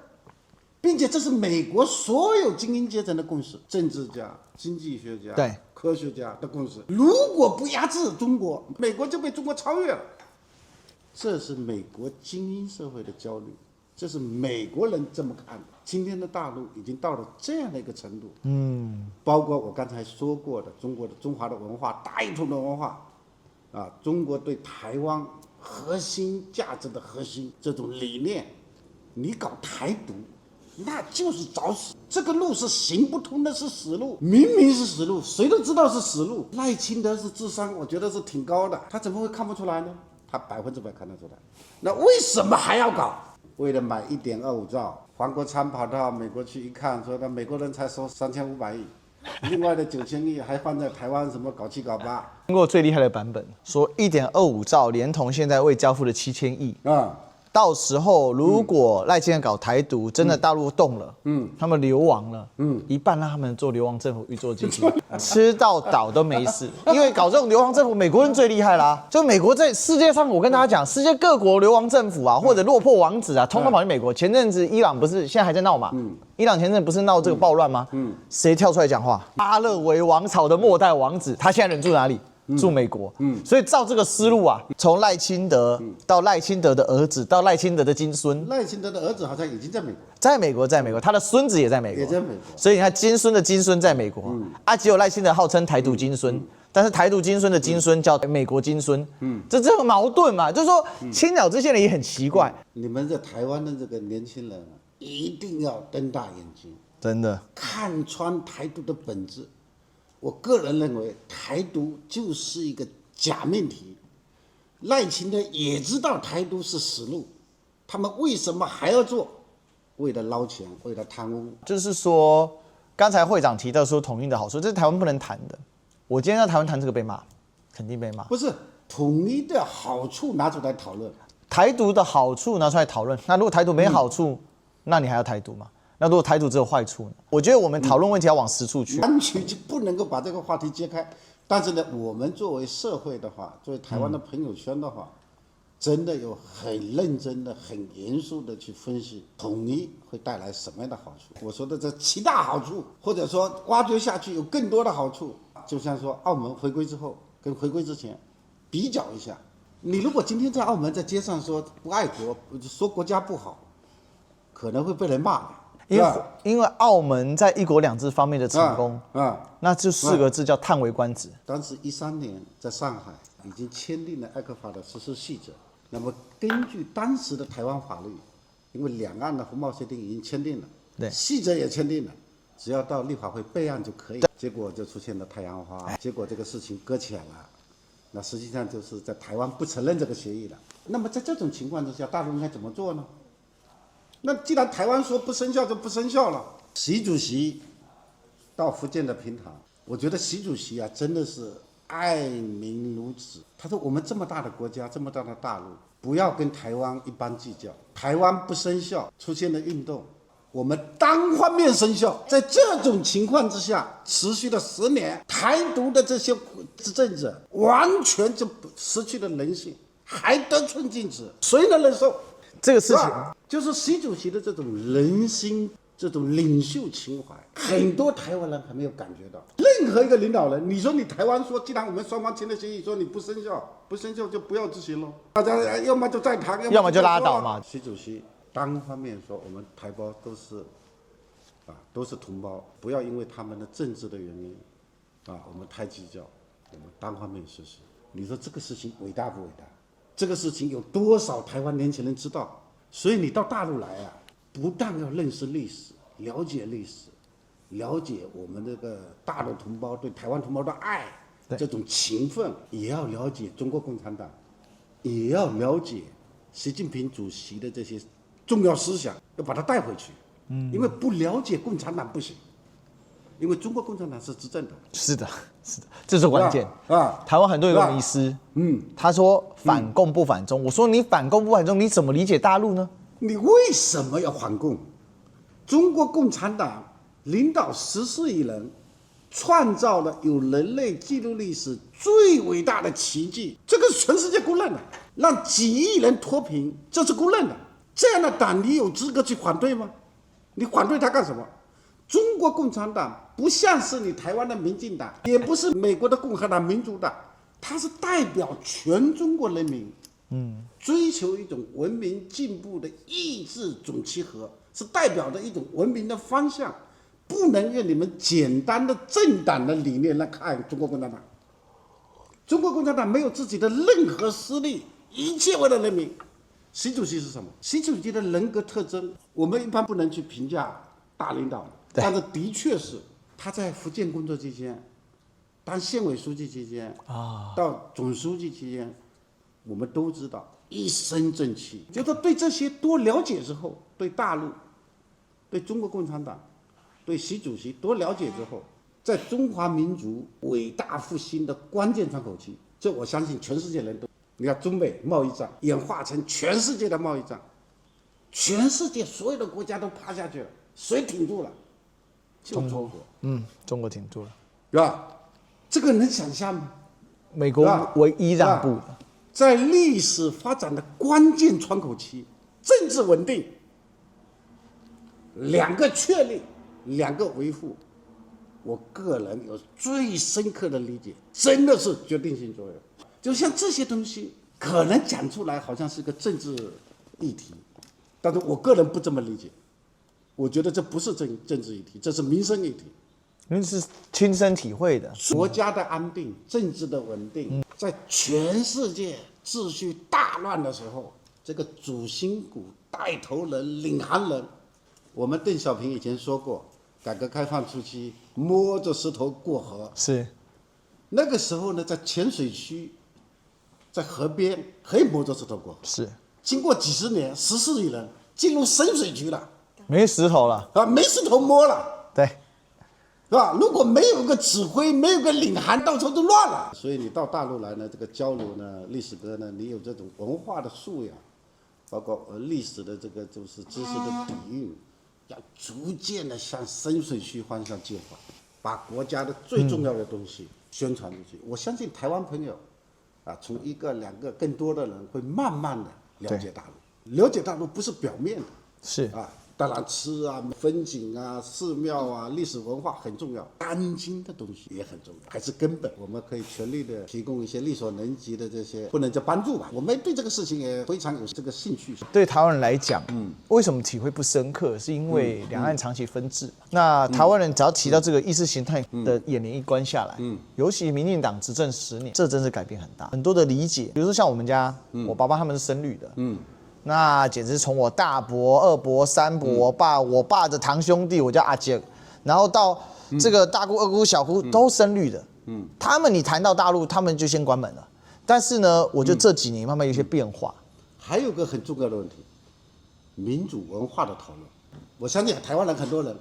Speaker 3: 並且這是美國所有精英階層的共識，政治家、經濟學家、對科學家的共識。如果不壓制中國，美國就被中國超越了。這是美國精英社會的焦慮，這是美國人這麼看的。今天的大陸已經到了這樣的一個程度，包括我剛才說過的中華的文化，大一統的文化，中國對台灣核心價值的核心這種理念，你搞台獨，那就是找死，這個路是行不通的，是死路，明明是死路，誰都知道是死路。賴清德是智商，我覺得是挺高的，他怎麼會看不出來呢？他100%看得出来。那為什麼還要搞？為了買1.25兆，黄國昌跑到美國去一看，說那美國人才收3500億，另外的9000億還放在台灣什麼搞7搞8。
Speaker 2: 聽過最厲害的版本，說1.25兆連同現在未交付的7000億，到時候如果賴清德搞台獨，真的大陸動了，他們流亡了，一半讓他們做流亡政府，一做进去，吃到飽都沒事。因為搞這種流亡政府，美國人最厲害啦。就美國在世界上，我跟大家講，世界各國流亡政府啊，或者落魄王子啊，通通跑去美國。前陣子伊朗不是现在還在鬧嘛？伊朗前陣不是鬧這個暴亂嗎？誰跳出來講話？阿勒維王朝的末代王子，他現在人住哪裡？住美國，所以照這個思路啊，從賴清德到賴清德的兒子，到賴清德的金孫，
Speaker 3: 賴清德的兒子好像已經在美國，
Speaker 2: 在美國，他的孫子也在美國，所以你看金孫的金孫在美國，只有賴清德號稱台獨金孫，但是台獨金孫的金孫叫美國金孫，這很矛盾嘛，就是說青島這些人也很奇怪。
Speaker 3: 你們在台灣的這個年輕人一定要瞪大眼睛，
Speaker 2: 真的
Speaker 3: 看穿台獨的本質。我個人認為，台獨就是一個假命題。賴清德也知道台獨是死路，他們為什麼還要做？為了撈錢，為了貪污。
Speaker 2: 就是說，剛才會長提到說統一的好處，這是台灣不能談的。我今天在台灣談這個被罵，肯定被罵。
Speaker 3: 不是，統一的好處拿出來討論。
Speaker 2: 台獨的好處拿出來討論，那如果台獨沒好處，那你還要台獨嗎？那如果台獨只有壞處呢？我覺得我們討論問題要往實處去，
Speaker 3: 完全就不能夠把這個話題揭開。但是呢，我們作為社會的話，作為台灣的朋友圈的話，真的有很認真的、很嚴肅的去分析統一會帶來什麼樣的好處。我說的這7大好處，或者說挖掘下去有更多的好處，就像說澳門回歸之後跟回歸之前比較一下。你如果今天在澳門在街上說不愛國，說國家不好，可能會被人罵的。
Speaker 2: 因為澳門在1國2制方面的成功，那就4個字叫嘆為觀止。
Speaker 3: 當時13年在上海已經簽訂了艾克法的實施細則，那麼根據當時的台灣法律，因為兩岸的服貿協定已經簽訂了，對，細則也簽訂了，只要到立法會備案就可以。結果就出現了太陽花，結果這個事情擱淺了。那實際上就是在台灣不承認這個協議了。那麼在這種情況之下，大陸應該怎麼做呢？那既然台灣說不生效就不生效了。習主席到福建的平潭，我覺得習主席啊真的是愛民如子。他說我們這麼大的國家，這麼大的大陸，不要跟台灣一般計較。台灣不生效，出現了運動，我们單方面生效。在這種情況之下，持續了10年，台獨的這些執政者完全就失去了人性，還得寸進尺，誰能忍受？
Speaker 2: 這個事情
Speaker 3: 就是習主席的這種人心、這種領袖情懷，很多台灣人還沒有感覺到。任何一個領導人，你說你台灣說，既然我們雙方簽了協議，說你不生效，不生效就不要執行了，大家要麼就再談，
Speaker 2: 要麼就拉倒嘛。
Speaker 3: 習主席單方面說，我們台胞都是同胞，不要因為他們的政治的原因，我們太計較，我們單方面實施。你說這個事情偉大不偉大？這個事情有多少台灣年輕人知道？所以你到大陸來啊，不但要認識歷史、了解歷史，了解我們這個大陸同胞對台灣同胞的愛，這種情分，也要了解中國共產黨，也要了解習近平主席的這些重要思想，要把它帶回去。因為不了解共產黨不行，因為中國共產黨是執政的。是的，
Speaker 2: 這是關鍵台灣很多有個迷思，他說反共不反中，我說你反共不反中，你怎麼理解大陸呢？
Speaker 3: 你為什麼要反共？中國共產黨領導14億人，創造了有人類記錄歷史最偉大的奇蹟，這個是全世界公認的，讓幾億人脫貧，這是公認的。這樣的黨，你有資格去反對嗎？你反對他幹什麼？中國共產黨不像是你台灣的民進黨，也不是美國的共和黨、民主党，它是代表全中國人民，追求一種文明進步的意志總集合，是代表着一種文明的方向，不能用你們簡單的政黨的理念來看中國共產黨。中國共產黨沒有自己的任何私利，一切為了人民。習主席是什麼？習主席的人格特徵，我們一般不能去評價大領導，但是的確是他在福建工作期間，當縣委書記期間，到總書記期間，我們都知道一身正氣。就是說對這些多了解之後，對大陸、對中國共產黨、對習主席多了解之後，在中華民族偉大復興的關鍵窗口期，這我相信全世界人都。你看中美貿易戰演化成全世界的貿易戰，全世界所有的國家都趴下去了，誰挺住了？就中國。
Speaker 2: 中國挺住了，
Speaker 3: 是吧？這個能想象嗎？
Speaker 2: 美國唯一讓步的，
Speaker 3: 在歷史發展的關鍵窗口期，政治穩定，兩個確立，兩個維護，我個人有最深刻的理解，真的是決定性作用。就像這些東西，可能講出來好像是個政治議題，但是我個人不這麼理解。我覺得這不是政治議題，這是民生議題，
Speaker 2: 因為是親身體會的。
Speaker 3: 國家的安定、政治的穩定，在全世界秩序大亂的時候，這個主心骨、帶頭人、領航人，我們鄧小平以前說過，改革開放初期摸着石頭過河，
Speaker 2: 是
Speaker 3: 那個時候呢，在淺水區。在河邊可以摸着石頭過，
Speaker 2: 是
Speaker 3: 經過幾十年，14億人進入深水區了，
Speaker 2: 沒石頭了
Speaker 3: 沒石頭摸了。
Speaker 2: 對，
Speaker 3: 是吧？如果没有個指揮，沒有個領航，到時候就亂了。所以你到大陸來呢，這個交流呢，歷史哥呢，你有這種文化的素養，包括歷史的這個就是知識的底蘊，要逐漸的向深水區方向進化，把國家的最重要的東西宣傳出去。我相信台灣朋友，啊，從一個、兩個、更多的人會慢慢的了解大陸。了解大陸不是表面的，
Speaker 2: 是
Speaker 3: 啊。當然，吃啊、風景啊、寺廟啊、歷史文化很重要，當今的東西也很重要，還是根本。我們可以全力的提供一些力所能及的這些，不能叫幫助吧。我們對這個事情也非常有這個興趣。
Speaker 2: 對台灣人來講，為什麼體會不深刻？是因為兩岸長期分治。那台灣人只要提到這個意識形態的眼簾一關下來，尤其民進黨執政10年，這真是改變很大。很多的理解，比如說像我們家，我爸爸他們是深綠的，那簡直從我大伯、二伯、三伯、我爸的堂兄弟，我叫阿杰，然後到這個大姑、二姑、小姑都深綠的。他們你談到大陸，他們就先關門了。但是呢，我覺得這幾年慢慢有一些變化。
Speaker 3: 還有個很重要的問題，民主文化的討論。我相信台灣人很多人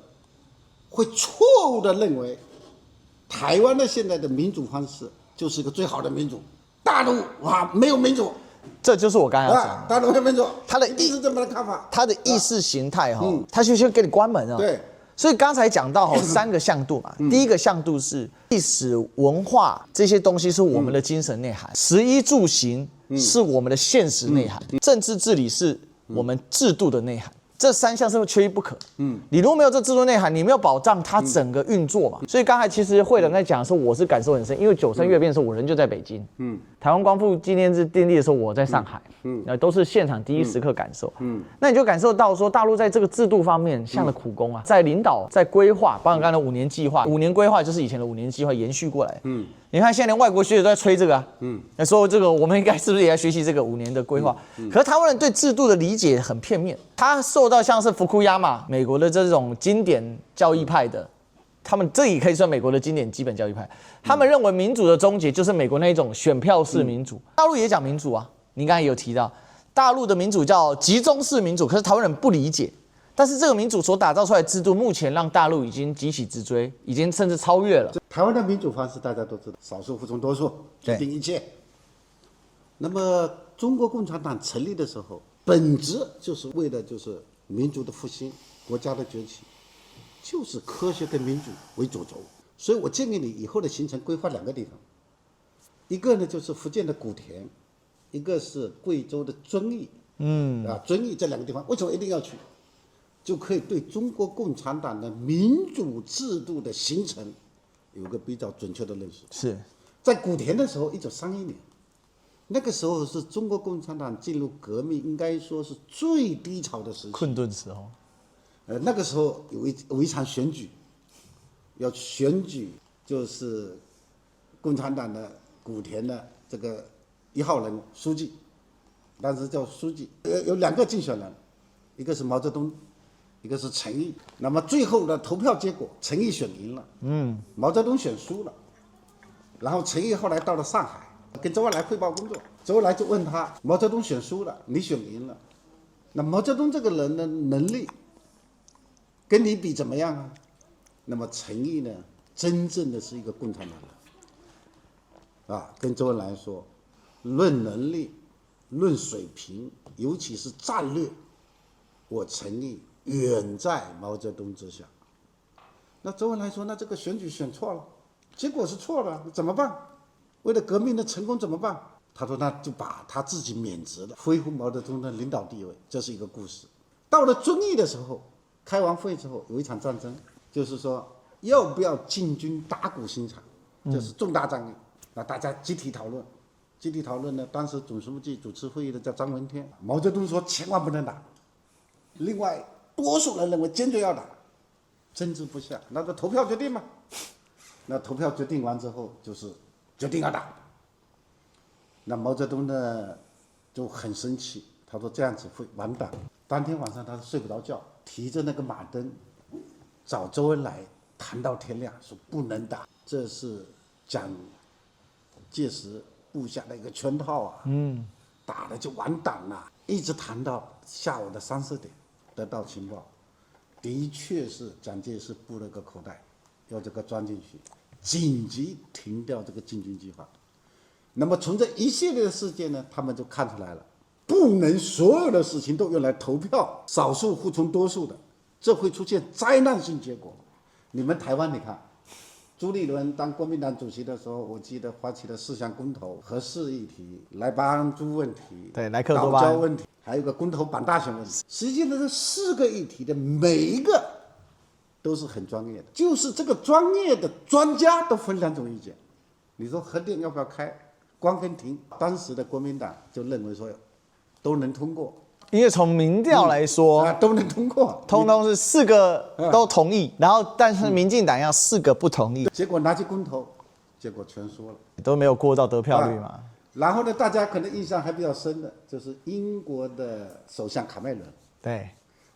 Speaker 3: 會錯誤的認為，台灣的現在的民主方式就是一個最好的民主，大陸沒有民主。
Speaker 2: 這就是我剛才要講的，
Speaker 3: 大陸沒錯，
Speaker 2: 他的
Speaker 3: 是這麼的看法，
Speaker 2: 他的意識形態他就先給你關門了。
Speaker 3: 對，
Speaker 2: 所以剛才講到3個向度嘛，第一個向度是歷史文化這些東西是我們的精神內涵，食衣住行是我們的現實內涵，政治治理是我們制度的內涵。這3項是缺一不可。你如果沒有這制度內涵，你沒有保障它整個運作嘛。所以剛才其實會長在講的時候，我是感受很深，因為93閱兵的時候，我人就在北京。台灣光復紀念日訂立的時候，我在上海。都是現場第一時刻感受。那你就感受到說，大陸在這個制度方面下了苦功啊，在領導、在規劃，包括剛才5年計劃，5年規劃就是以前的5年計劃延續過來。你看現在連外國學者都在吹這個啊，說這個我們應該是不是也要學習這個5年的規劃？可是台灣人對制度的理解很片面，他受到像是福庫亞馬美國的這種經典教義派的，他們這也可以算美國的經典基本教義派，他們認為民主的終結就是美國那一種選票式民主，大陸也講民主啊，你剛才也有提到，大陸的民主叫集中式民主，可是台灣人不理解。但是這個民主所打造出來的制度，目前讓大陸已經急起直追，已經甚至超越了。
Speaker 3: 台灣的民主方式大家都知道，少數服从多數，決定一切。那麼中國共產黨成立的時候，本質就是為了就是民族的復興、國家的崛起，就是科學跟民主為主軸。所以我建議你以後的行程規劃2個地方，一個呢就是福建的古田，一個是貴州的遵義。遵義這2個地方為什麼一定要去？就可以對中國共產黨的民主制度的形成有個比較準確的認識。
Speaker 2: 是
Speaker 3: 在古田的時候，1931年，那個時候是中國共產黨進入革命應該說是最低潮的時期，
Speaker 2: 困頓時候。
Speaker 3: 那個時候有一場選舉，要選舉就是共產黨的古田的這個1號人書記，當時叫書記，有2個競選人，一個是毛澤東，一個是陳毅。那麼最後的投票結果，陳毅選贏了，毛澤東選輸了。然後陈毅後來到了上海，跟周恩來匯報工作，周恩來就問他，毛澤東選輸了，你選贏了，那毛澤東這個人的能力跟你比怎麼樣啊？那麼陳毅呢，真正的是一個共產党人啊，跟周恩來說，論能力，論水平，尤其是戰略，我陳毅遠在毛澤東之下。那周恩来說，那這個選舉選錯了，結果是錯了，怎麼辦？為了革命的成功怎麼辦？他說那就把他自己免職了，恢復毛澤東的領導地位，這是一個故事。到了遵義的時候，開完會之後有一場戰爭，就是說要不要進軍打鼓新場，這是重大戰役。那大家集體討論呢，當時總書記主持會議的叫張聞天，毛澤東說千萬不能打，另外多數人認為堅決要打，爭執不下，那就投票決定嘛。那投票決定完之後，就是決定要打。那毛澤東呢就很生氣，他說這樣子會完蛋。當天晚上他睡不着覺，提着那個馬燈找周恩來談到天亮，說不能打，這是蔣介石布下的一個圈套啊。打了就完蛋了。一直談到下午的3、4點，得到情報，的確是蔣介石布了個口袋，要這個鑽進去，緊急停掉這個進軍計劃。那麼從這一系列的事件呢，他們就看出來了，不能所有的事情都用來投票，少数服从多数的，這會出現災難性結果。你們台灣，你看。朱立倫當國民黨主席的時候，我記得發起了4項公投：核四議題、萊巴安豬問題、
Speaker 2: 對萊克多巴胺
Speaker 3: 問題，還有一個公投綁大選問題。實際上，這4個議題的每一個都是很專業的，就是這個專業的專家都分2種意見。你說核電要不要開，關跟停，當時的國民黨就認為說都能通過。
Speaker 2: 因為從民調來說，
Speaker 3: 都能通過，
Speaker 2: 通通是4個都同意，然後但是民進黨要4個不同意，
Speaker 3: 結果拿去公投，結果全輸了，
Speaker 2: 都沒有過到得票率嘛。
Speaker 3: 然後呢，大家可能印象還比較深的就是英國的首相卡梅倫，
Speaker 2: 對，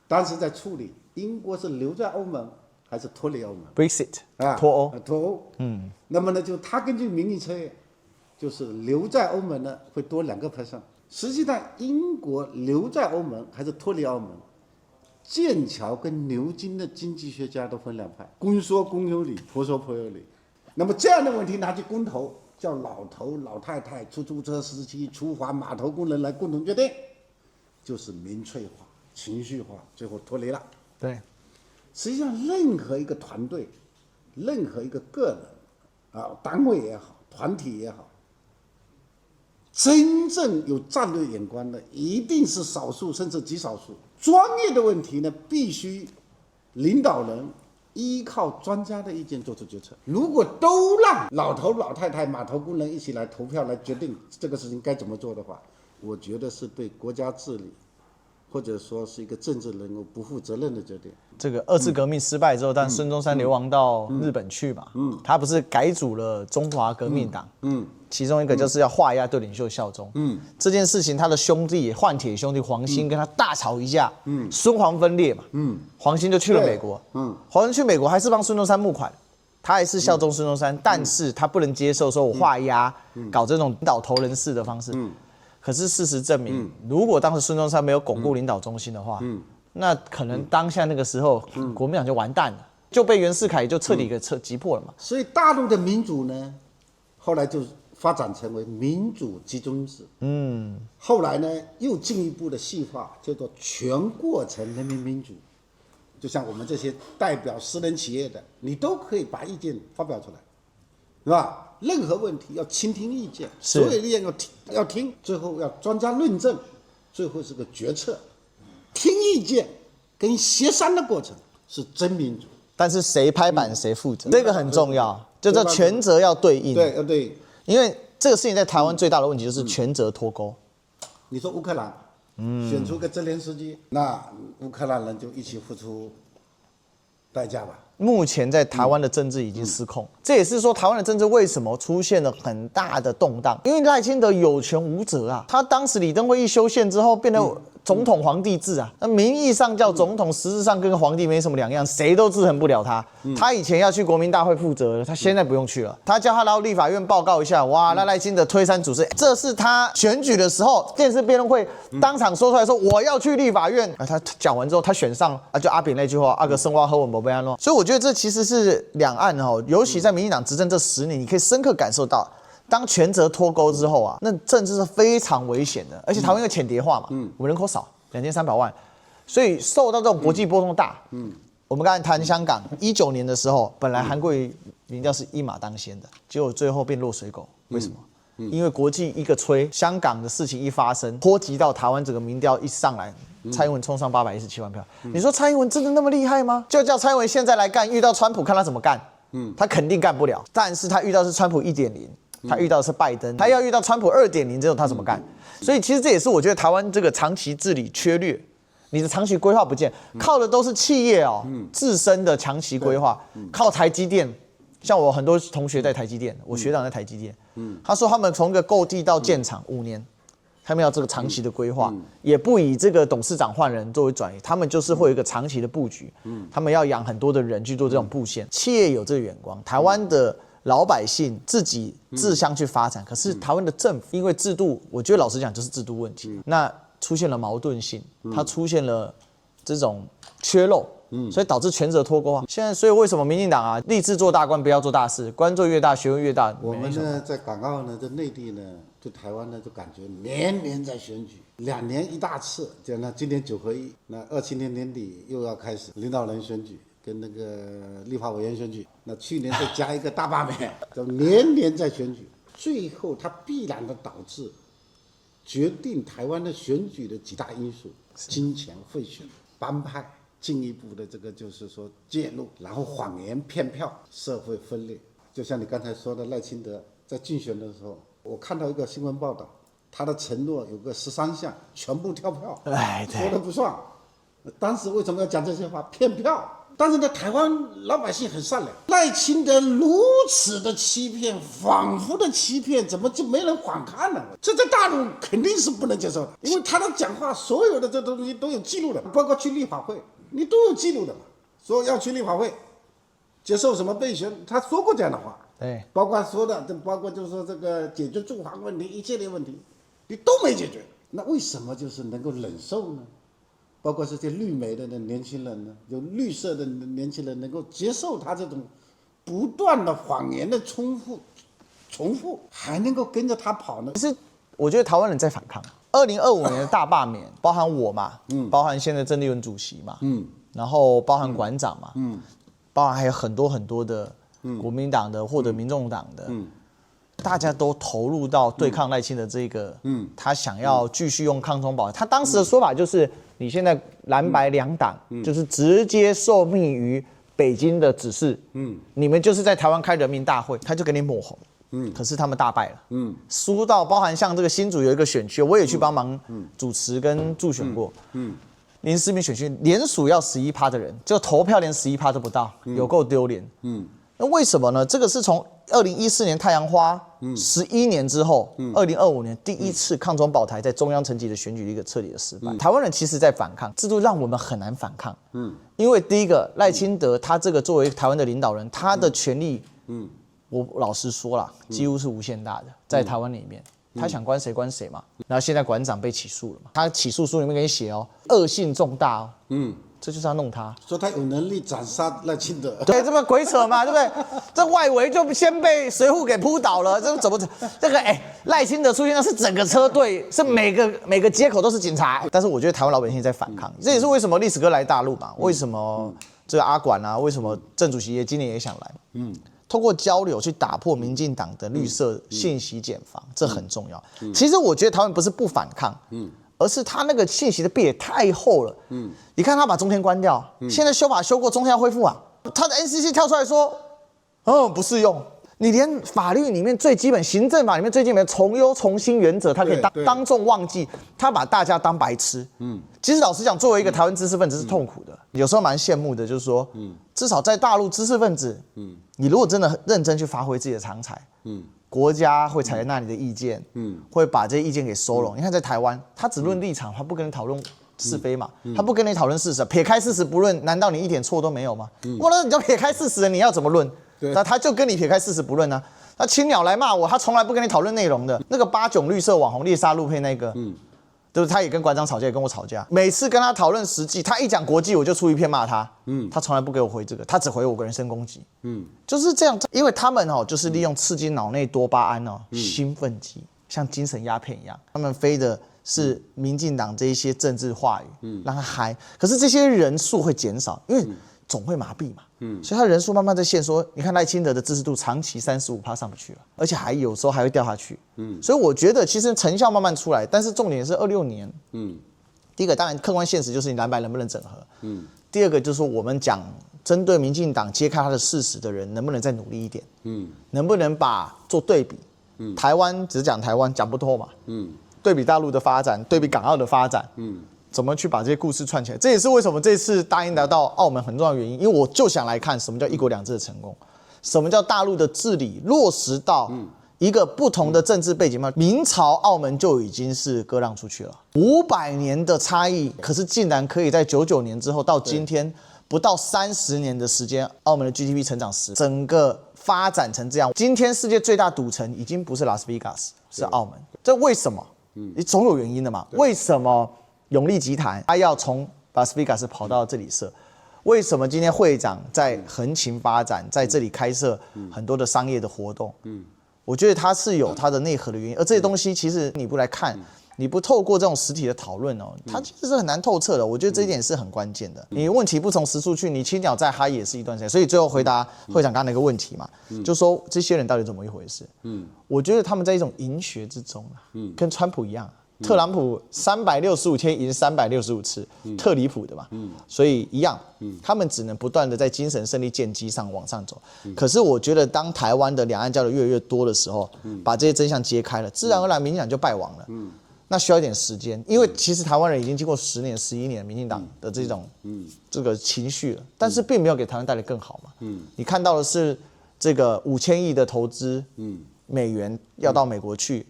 Speaker 3: 當時在處理英國是留在歐盟還是脫離歐盟
Speaker 2: ，Brexit 脫歐，
Speaker 3: 脫歐，那麼呢，就他根據民意測驗，就是留在歐盟呢會多2%。實際上，英國留在歐盟還是脫離歐盟，劍橋跟牛津的經濟學家都分2派，公說公有理，婆說婆有理。那麼這樣的問題拿去公投，叫老頭老太太、出租車司機、廚房碼頭工人來共同決定，就是民粹化、情緒化，最後脫離了。
Speaker 2: 對，
Speaker 3: 實際上任何一個團隊，任何一個個人啊，單位也好，團體也好。真正有戰略眼光的，一定是少數甚至極少數。專業的問題呢，必須領導人依靠專家的意見做出決策。如果都讓老頭老太太、碼頭工人一起來投票來決定這個事情該怎麼做的話，我覺得是對國家治理，或者說是一個政治人物不負責任的決定。
Speaker 2: 這個2次革命失敗之後，但孫中山流亡到日本去嘛，他不是改組了中華革命黨，其中一個就是要畫押對領袖效忠，這件事情他的兄弟換鐵兄弟黃興跟他大吵一架，孫黃分裂嘛，黃興就去了美國，黃興去美國還是幫孫中山募款，他還是效忠孫中山，但是他不能接受說我畫押，搞這種領導頭人事的方式，可是事實證明，如果當時孫中山沒有鞏固領導中心的話，那可能當下那個時候，國民黨就完蛋了，就被袁世凱就徹底給擊破了嘛。
Speaker 3: 所以大陸的民主呢，後來就發展成為民主集中制。後來呢，又進一步的細化，叫做全過程人民民主。就像我們這些代表私人企業的，你都可以把意見發表出來，是吧？任何問題要傾聽意見，所有意見要聽，最後要專家論證，最後是個決策。聽意見跟協商的過程是真民主，
Speaker 2: 但是誰拍板誰負責，這個很重要，就這權責要對應。
Speaker 3: 對，要對應。
Speaker 2: 因為這個事情在台灣最大的問題就是權責脫鈎。
Speaker 3: 你說烏克蘭，選出個澤連斯基，那烏克蘭人就一起付出代價吧。
Speaker 2: 目前在台灣的政治已經失控，這也是說台灣的政治為什麼出現了很大的動盪，因為賴清德有權無責啊。他當時李登輝一修憲之後，變得總統皇帝制啊，那名義上叫總統，實質上跟皇帝沒什麼兩樣，誰都制衡不了他。他以前要去國民大會負責，他現在不用去了，他叫他到立法院報告一下，哇，那賴清德推三阻四，這是他選舉的時候電視辯論會當場說出來說我要去立法院，他講完之後他選上啊，就阿扁那句話，阿個生挖喝我没被安咯。所以我覺得這其實是兩岸哦，尤其在民進黨執政這10年，你可以深刻感受到。當權責脫鈎之後啊，那政治是非常危險的，而且台灣因為淺碟化嘛，我們人口少，2300萬，所以受到這種國際波動大。我們剛才談香港，19年的時候，本來韓國瑜民調是一馬當先的，結果最後變落水狗，為什麼？因為國際一個吹，香港的事情一發生，波及到台灣整個民調一上來，蔡英文衝上817萬票。你說蔡英文真的那麼厲害嗎？就叫蔡英文現在來幹，遇到川普看他怎麼幹。他肯定幹不了，但是他遇到的是川普1.0。他遇到的是拜登，他要遇到川普2.0之後，他怎麼幹？所以其實這也是我覺得台灣這個長期治理缺略，你的長期規劃不見，靠的都是企業哦自身的長期規劃，靠台積電。像我很多同學在台積電，我學長在台積電，他說他們從一個購地到建廠5年，他們要這個長期的規劃，也不以這個董事長換人作為轉移，他們就是會有一個長期的布局，他們要養很多的人去做這種布線，企業有這個眼光，台灣的。老百姓自己自相去發展，可是台灣的政府因為制度，我覺得老實講就是制度問題，那出現了矛盾性，它出現了這種缺漏，所以導致權責脫鈎啊。現在所以為什麼民進黨啊立志做大官，不要做大事，官做越大，學問越大。
Speaker 3: 我們呢在港澳呢，在內地呢，對台灣呢就感覺年年在選舉，2年一大次，就那今年9合1，那27年年底又要開始領導人選舉跟那個立法委員選舉，那去年再加一個大罷免，就年年在選舉，最後它必然的導致決定台灣的選舉的幾大因素：金錢賄選、幫派進一步的這個就是說介入，然後謊言騙票，社會分裂。就像你剛才說的賴清德在競選的時候，我看到一個新聞報道，他的承諾有個13項全部跳票，說的不算。當時為什麼要講這些話？騙票。但是呢，台灣老百姓很善良，賴清德如此的欺騙，仿佛的欺騙，怎麼就沒人反抗呢？這在大陸肯定是不能接受的，因為他的講話所有的這東西都有記錄的，包括去立法會，你都有記錄的嘛。說要去立法會接受什麼備選，他說過這樣的話，對，包括說的，包括就是說這個解決住房問題，一系列問題，你都沒解決，那為什麼就是能夠忍受呢？包括這些綠媒的年輕人呢，有綠色的年輕人能夠接受他這種不斷的謊言的重複，還能夠跟着他跑呢？
Speaker 2: 其實我覺得台灣人在反抗。2025年的大罷免，包含我嘛，包含現在鄭麗文主席嘛，然後包含館長嘛，包含還有很多很多的國民黨的或者民眾黨的，大家都投入到对抗賴清德這個，他想要繼續用抗中保台。他當時的說法就是。你現在藍白兩黨就是直接受命於北京的指示，你們就是在台灣開人民大會，他就給你抹紅，可是他們大敗了，輸到包含像這個新竹有一個選區，我也去幫忙主持跟助選過，林思明選區連署要11%的人，就投票連11%都不到，有夠丟臉，那為什麼呢？這個是從2014年太陽花11年之後，2025年第一次抗中保台在中央層級的選舉的一個徹底的失敗。台灣人其實在反抗，制度讓我們很難反抗。因為第一個賴清德他這個作為台灣的領導人，他的權力，我老實說啦，幾乎是無限大的，在台灣裡面，他想關誰關誰嘛。然後現在館長被起訴了嘛，他起訴書裡面給你寫哦，惡性重大哦。這就是要弄他，
Speaker 3: 說他有能力斬殺賴清德，
Speaker 2: 對，這麼鬼扯嘛，對不對？這外圍就先被隨扈給撲倒了，這怎麼這個賴清德出現，那是整個車隊，是每個街口都是警察。但是我覺得台灣老百姓在反抗，這也是為什麼歷史哥來大陸嘛，為什麼這個阿管啊，為什麼鄭主席也今年也想來，通過交流去打破民進黨的綠色信息繭房，這很重要。其實我覺得台灣不是不反抗，而是他那個信息的壁也太厚了。你看他把中天關掉，現在修法修過，中天要恢復啊。他的 NCC 跳出來說，不適用。你連法律裡面最基本，行政法裡面最基本的從優從輕原則，他可以當眾忘記，他把大家當白痴。其實老實講，作為一個台灣知識分子是痛苦的，有時候蠻羨慕的，就是說，至少在大陸知識分子，你如果真的認真去發揮自己的長才，國家會採納你的意見，會把這些意見給收攏。你看在台灣，他只論立場，他不跟你討論是非嘛，他不跟你討論事實，撇開事實不論，難道你一點錯都沒有嗎？那你要撇開事實的，你要怎麼論？那他就跟你撇開事實不論啊。那青鳥來罵我，他從來不跟你討論內容的。那個8囧綠色網紅獵殺陸配那個，對不對？他也跟館長吵架，也跟我吵架。每次跟他討論實際，他一講國際，我就出一篇罵他。他從來不給我回這個，他只回我個人身攻擊。就是這樣，因為他們就是利用刺激腦內多巴胺興奮劑，像精神鴉片一樣。他們飛的是民進黨這一些政治話語，讓他嗨。可是這些人數會減少，因為總會麻痹嘛。所以他人數慢慢在限縮。你看賴清德的支持度長期35%上不去了，而且還有時候還會掉下去。所以我覺得其實成效慢慢出来，但是重點是26年。第一個當然客觀現實就是你藍白能不能整合。第二個就是說我們講針對民進黨揭開他的事實的人，能不能再努力一點？能不能把做對比？台灣只講台灣講不透嘛。對比大陸的發展，對比港澳的發展。怎麼去把這些故事串起來？這也是為什麼這次答應來到澳門很重要的原因，因為我就想來看什麼叫一國兩制的成功，什麼叫大陸的治理落實到一個不同的政治背景嘛。明朝澳門就已經是割讓出去了，500年的差異，可是竟然可以在99年之後到今天不到30年的時間，澳門的 GDP 成長10%，整個發展成這樣。今天世界最大賭城已經不是拉斯維加斯，是澳門。這為什麼？你總有原因的嘛。為什麼永利集團他要從拉斯維加斯跑到這裡設？為什麼今天會長在橫琴發展，在這裡開設很多的商業的活動？我覺得它是有它的內核的原因，而這些東西其實你不來看。你不透過這種實體的討論哦，它其實是很難透徹的。我覺得這一點是很關鍵的。你問題不從實處去，你青鳥在哈也是一段時間。所以最後回答會長剛剛那個問題嘛，就說這些人到底怎麼一回事？我覺得他們在一種贏學之中啊，跟川普一樣，特朗普365天贏365次，特離譜的嘛。所以一樣，他們只能不斷的在精神勝利劍擊上往上走。可是我覺得當台灣的兩岸交流越來越多的時候，把這些真相揭開了，自然而然民進黨就敗亡了。那需要一點時間，因為其實台灣人已經經過10年、11年民進黨的這種這個情緒了，但是並沒有給台灣帶來更好嘛。你看到的是這個5000億的投資，美元要到美國去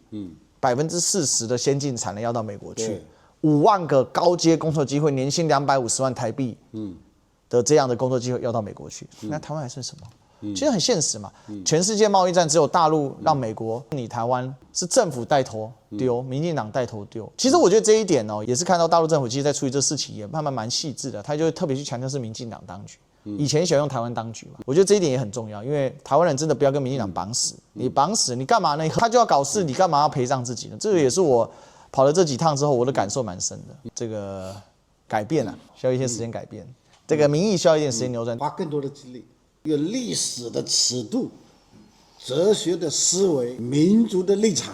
Speaker 2: ，40%的先進產能要到美國去，5萬個高階工作機會，年薪250萬台幣的這樣的工作機會要到美國去，那台灣還剩什麼？其實很現實嘛，全世界貿易戰只有大陸讓美國，你台灣是政府帶頭丟，民進黨帶頭丟。其實我覺得這一點哦，也是看到大陸政府其實在處理這事情也慢慢蠻細緻的，他就會特別去強調是民進黨當局，以前喜歡用台灣當局嘛。我覺得這一點也很重要，因為台灣人真的不要跟民進黨綁死，你綁死你幹嘛呢？他就要搞事，你幹嘛要陪葬自己呢？這個也是我跑了這幾趟之後，我的感受蠻深的。這個改變啊，需要一些時間改變，這個民意需要一點時間扭轉，
Speaker 3: 花更多的精力。用歷史的尺度、哲學的思維、民族的立場、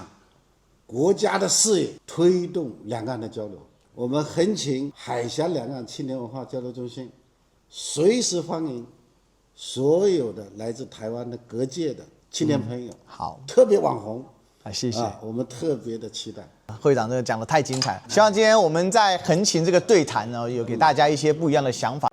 Speaker 3: 國家的視野，推動兩岸的交流。我們橫琴海峽兩岸青年文化交流中心隨時歡迎所有的來自台灣的各界的青年朋友，
Speaker 2: 好，
Speaker 3: 特別網紅
Speaker 2: 謝謝，
Speaker 3: 我們特別的期待。
Speaker 2: 會長這個講得太精彩了，希望今天我們在橫琴這個對談呢，有給大家一些不一樣的想法。